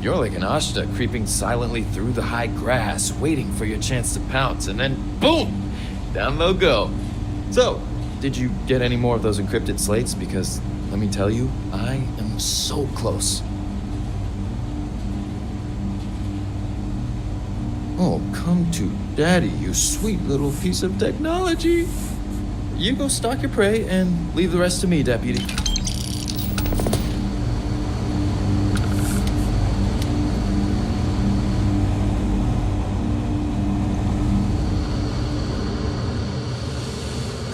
You're like an Ashta creeping silently through the high grass, waiting for your chance to pounce, and then boom! Down they'll go. So, did you get any more of those encrypted slates? Because, let me tell you, I am so close. Oh, come to daddy, you sweet little piece of technology. You go stalk your prey and leave the rest to me, Deputy.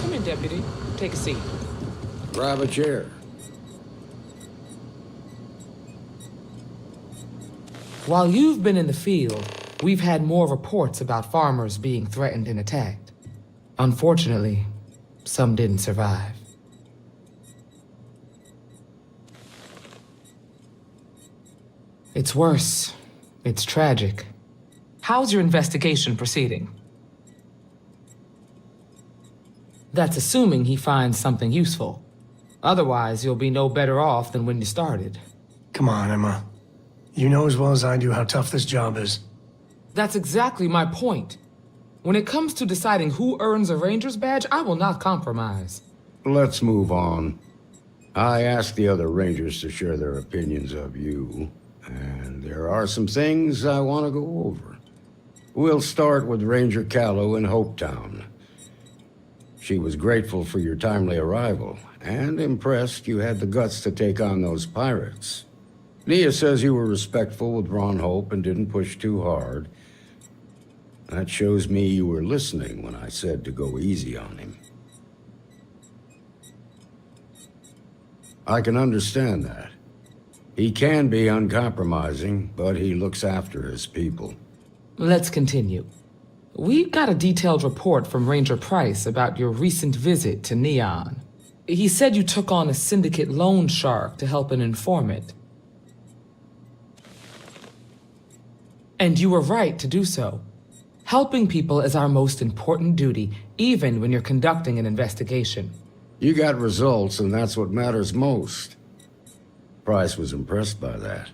Come in, Deputy. Take a seat. Grab a chair. While you've been in the field, we've had more reports about farmers being threatened and attacked. Unfortunately, some didn't survive. It's worse. It's tragic. How's your investigation proceeding? That's assuming he finds something useful. Otherwise, you'll be no better off than when you started. Come on, Emma. You know as well as I do how tough this job is. That's exactly my point. When it comes to deciding who earns a Ranger's badge, I will not compromise. Let's move on. I asked the other Rangers to share their opinions of you, and there are some things I want to go over. We'll start with Ranger Callow in Hopetown. She was grateful for your timely arrival, and impressed you had the guts to take on those pirates. Nia says you were respectful with Ron Hope and didn't push too hard. That shows me you were listening when I said to go easy on him. I can understand that. He can be uncompromising, but he looks after his people. Let's continue. We got a detailed report from Ranger Price about your recent visit to Neon. He said you took on a syndicate loan shark to help an informant. And you were right to do so. Helping people is our most important duty, even when you're conducting an investigation. You got results, and that's what matters most. Price was impressed by that.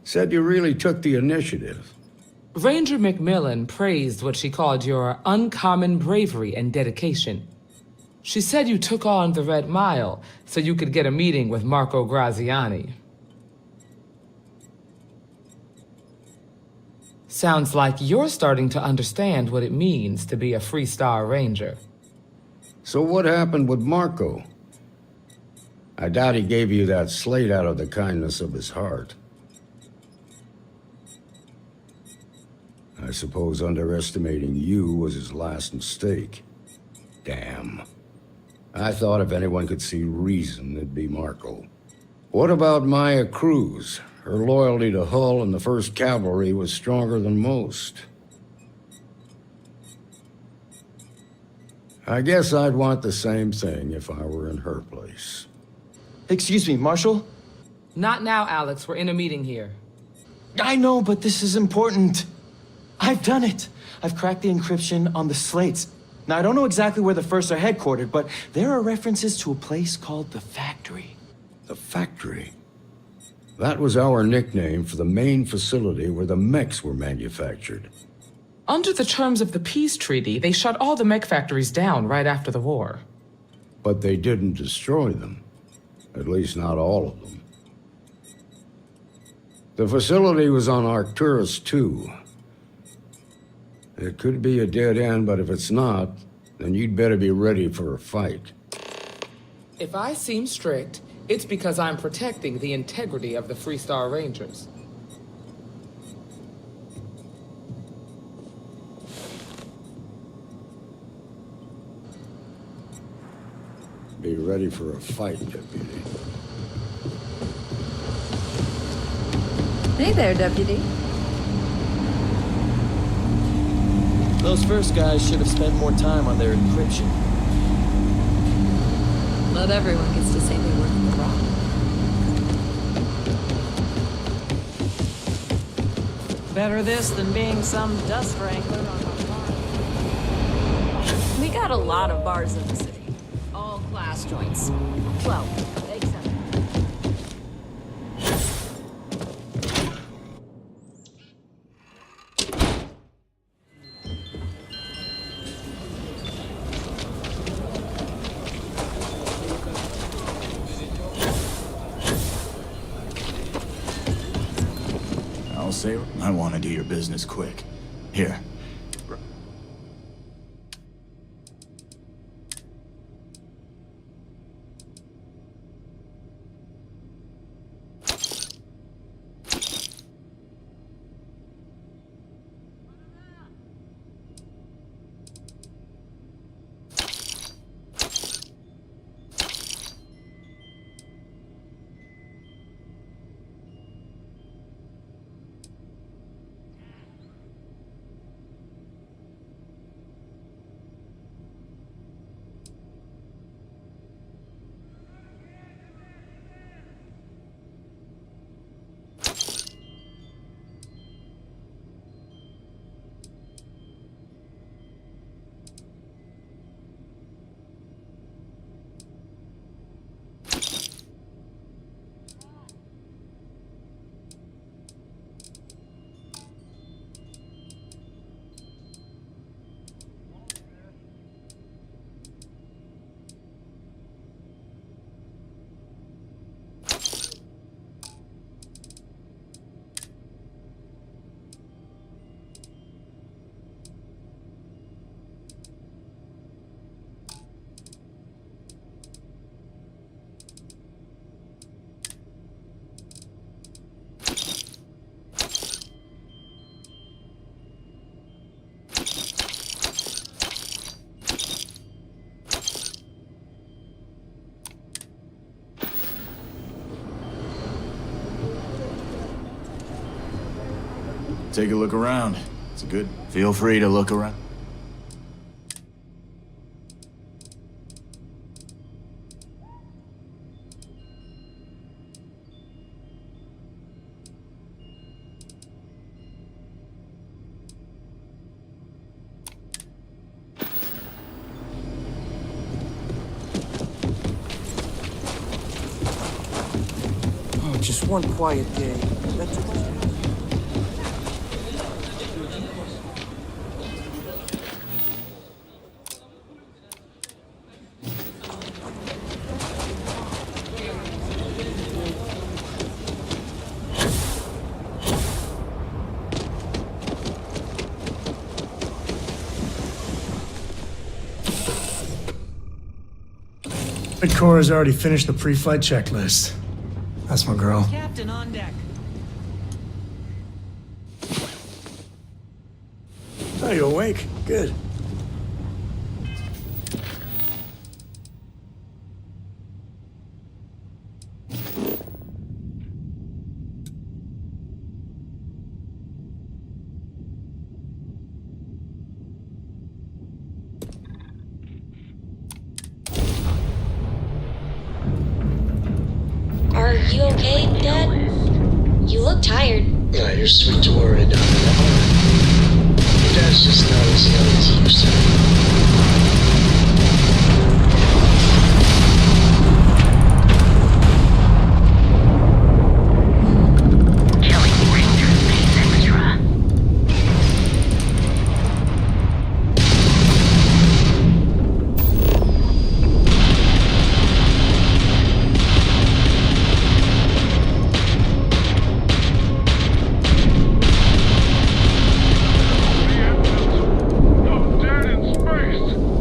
Said you really took the initiative. Ranger McMillan praised what she called your uncommon bravery and dedication. She said you took on the Red Mile so you could get a meeting with Marco Graziani. Sounds like you're starting to understand what it means to be a Freestar Ranger. So what happened with Marco? I doubt he gave you that slate out of the kindness of his heart. I suppose underestimating you was his last mistake. Damn. I thought if anyone could see reason, it'd be Marco. What about Maya Cruz? Her loyalty to Hull and the 1st Cavalry was stronger than most. I guess I'd want the same thing if I were in her place. Excuse me, Marshal? Not now, Alex. We're in a meeting here. I know, but this is important. I've done it. I've cracked the encryption on the slates. Now, I don't know exactly where the First are headquartered, but there are references to a place called the Factory. The Factory? That was our nickname for the main facility where the mechs were manufactured. Under the terms of the peace treaty, they shut all the mech factories down right after the war. But they didn't destroy them. At least not all of them. The facility was on Arcturus 2. It could be a dead end, but if it's not, then you'd better be ready for a fight. If I seem strict, it's because I'm protecting the integrity of the Freestar Rangers. Be ready for a fight, Deputy. Hey there, Deputy. Those first guys should have spent more time on their encryption. Not everyone gets to say they work in the rock. Better this than being some dust wrangler on a farm. We got a lot of bars in the city. All class joints. Well, except... I'll say I want to do your business quick. Here. Take a look around. It's good. Feel free to look around. Oh, just one quiet day. That's all. Cora's already finished the pre-flight checklist. That's my girl. Captain on deck. Oh, you awake? Good. Are you okay, Dad? You look tired. Yeah, you're sweet to worry, darling. Your dad's just not as young as he used to be. Dead in space!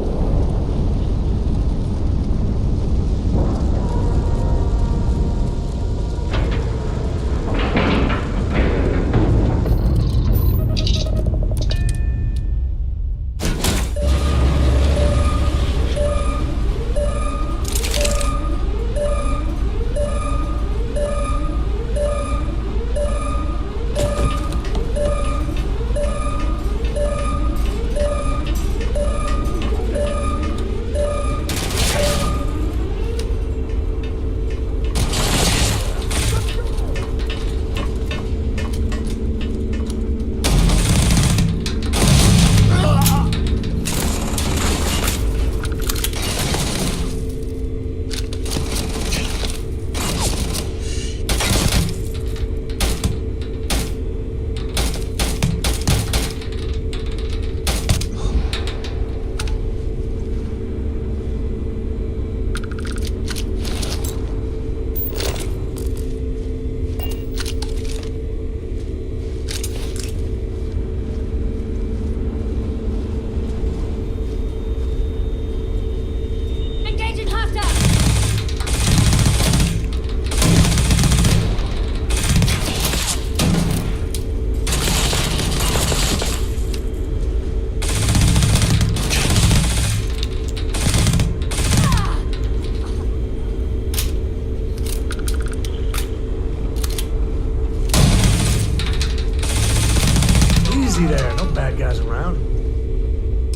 guys around?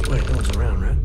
Wait, no one's around, right?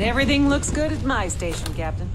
Everything looks good at my station, Captain.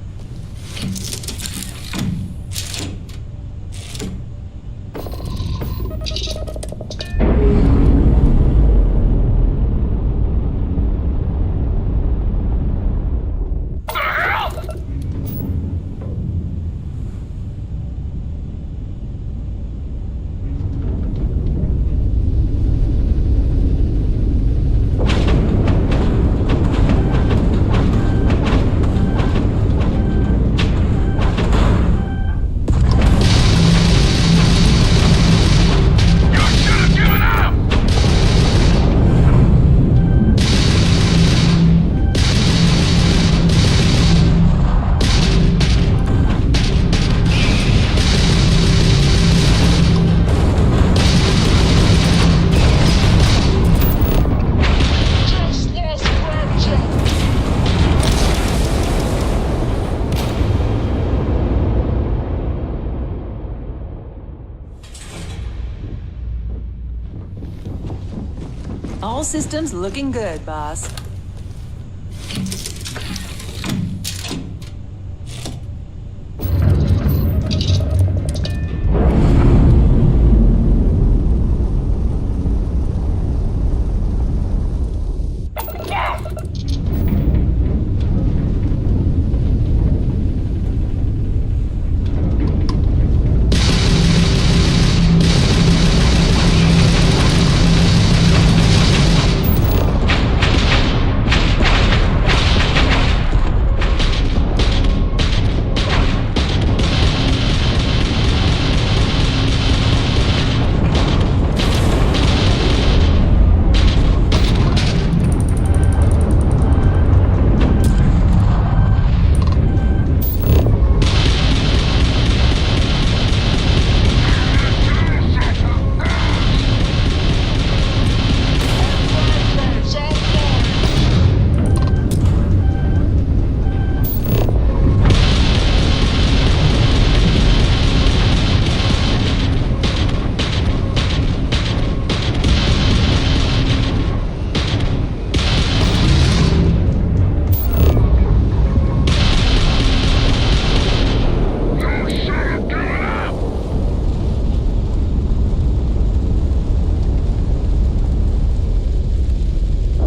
All systems looking good, boss.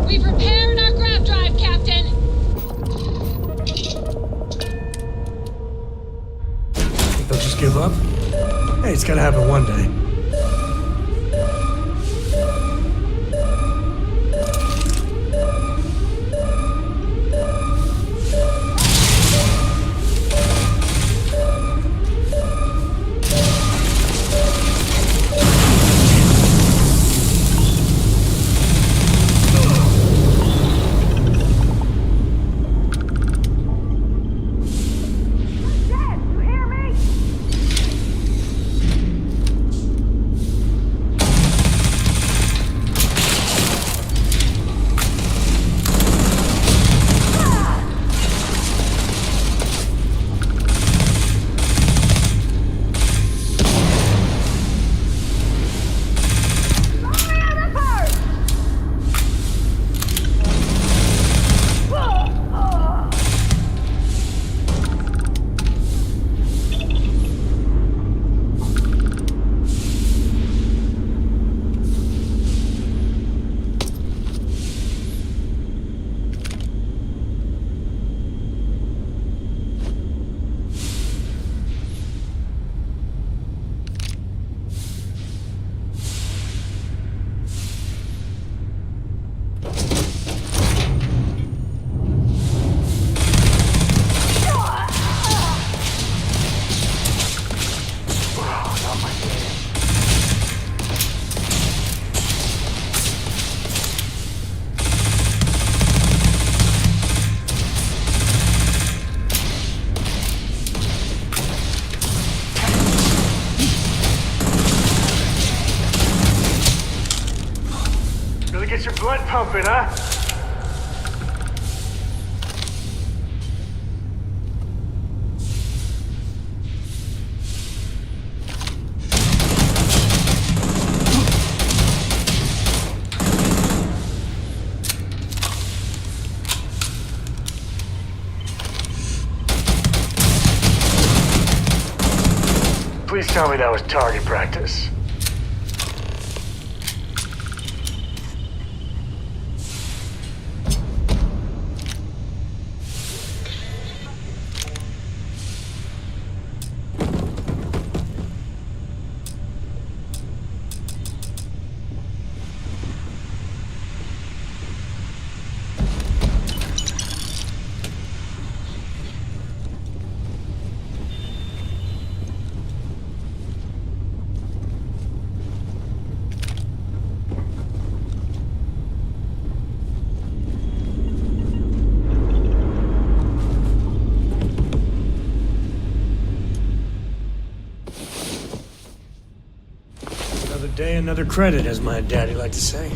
We've repaired our grav drive, Captain. Think they'll just give up? Hey, it's gotta happen one day. Get your blood pumping, huh? Please tell me that was target practice. Another day, another credit, as my daddy liked to say.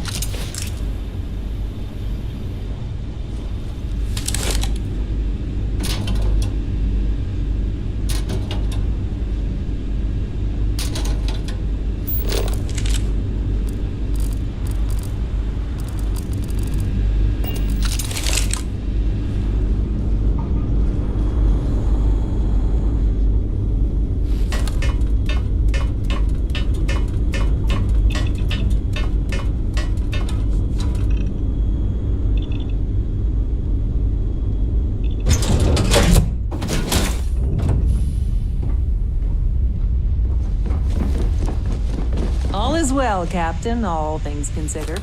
well, Captain, all things considered.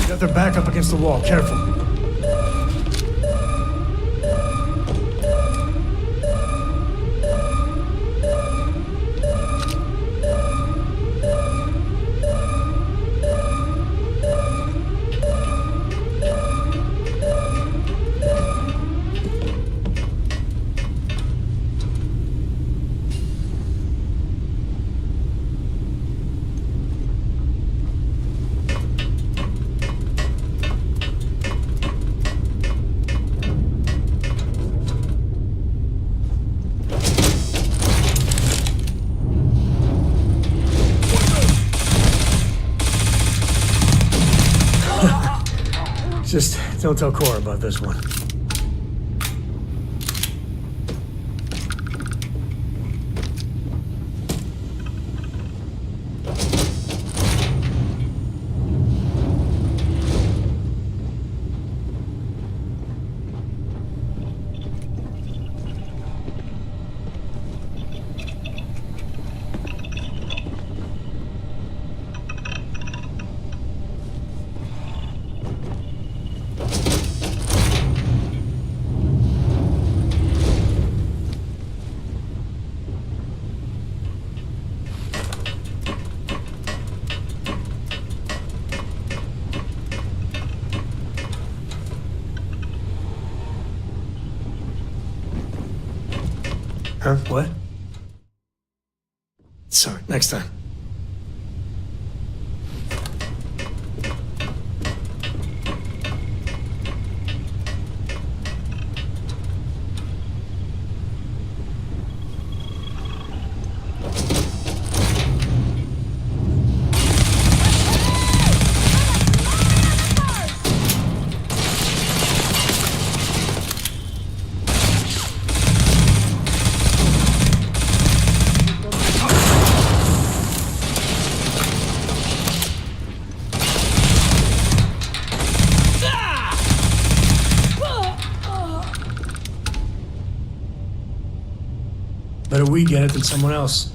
Got their back up against the wall. Careful. Just don't tell Cora about this one. Huh? What? Sorry, next time. we get it than someone else.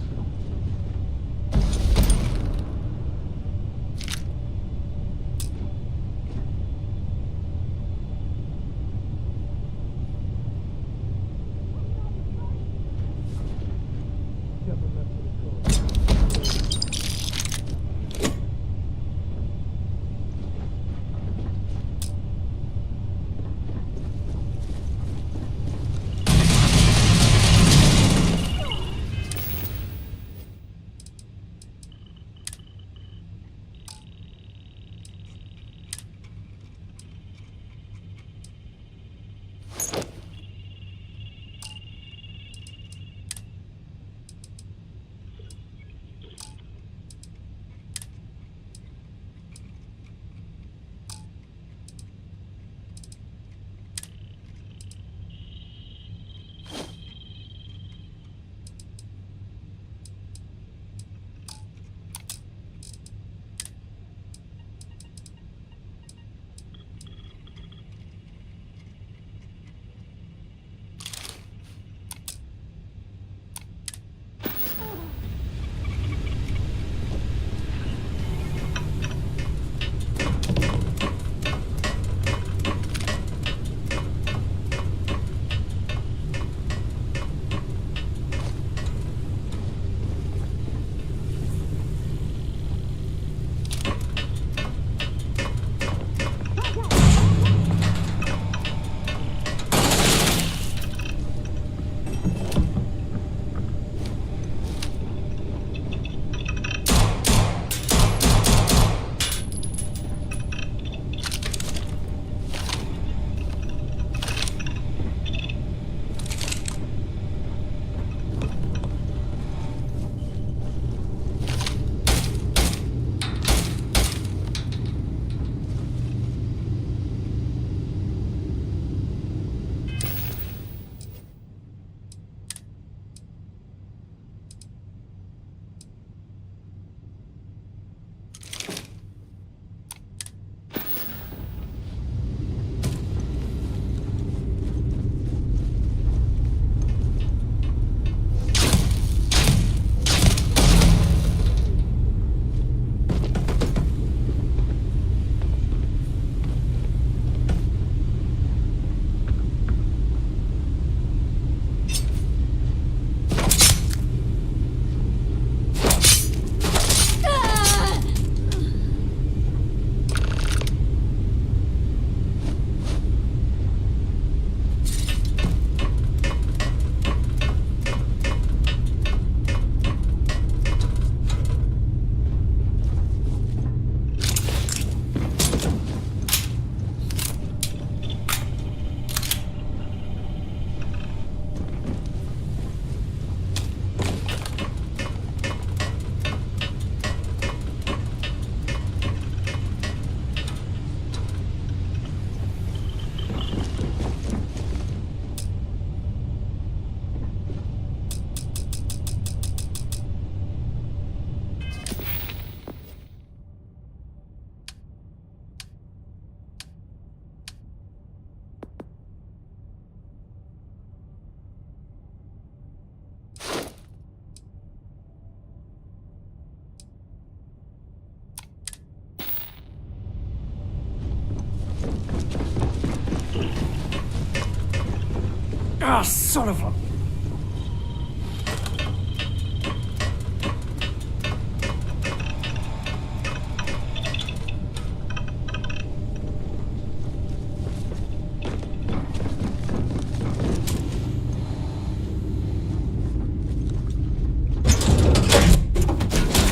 Ah, son of a...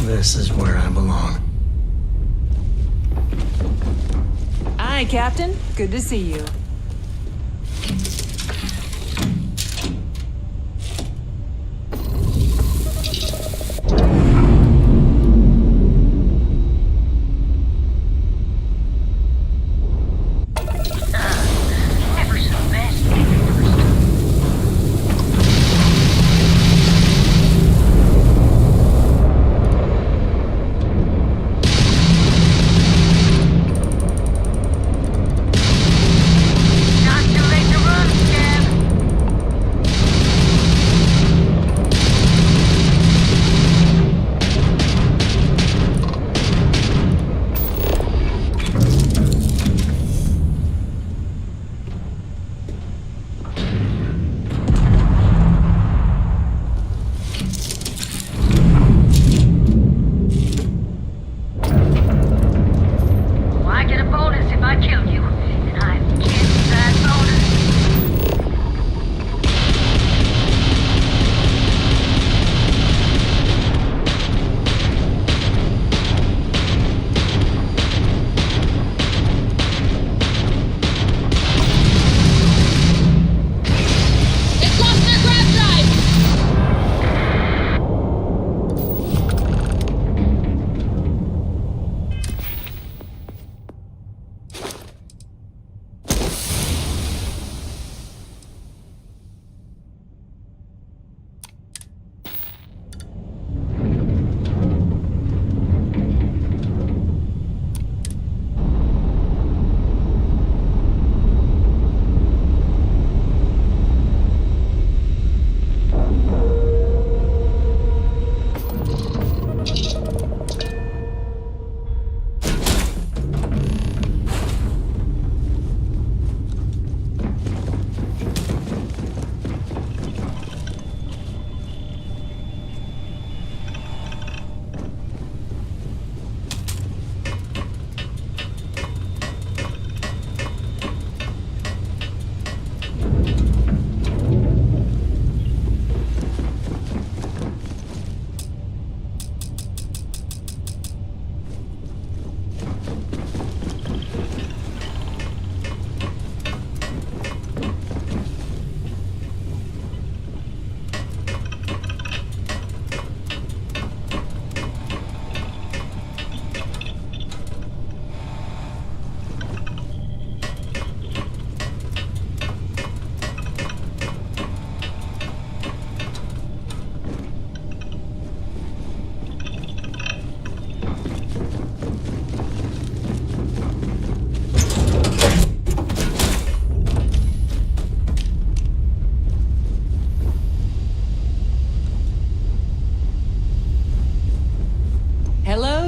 This is where I belong. Hi, Captain. Good to see you.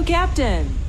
Hello, Captain.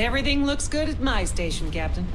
Everything looks good at my station, Captain.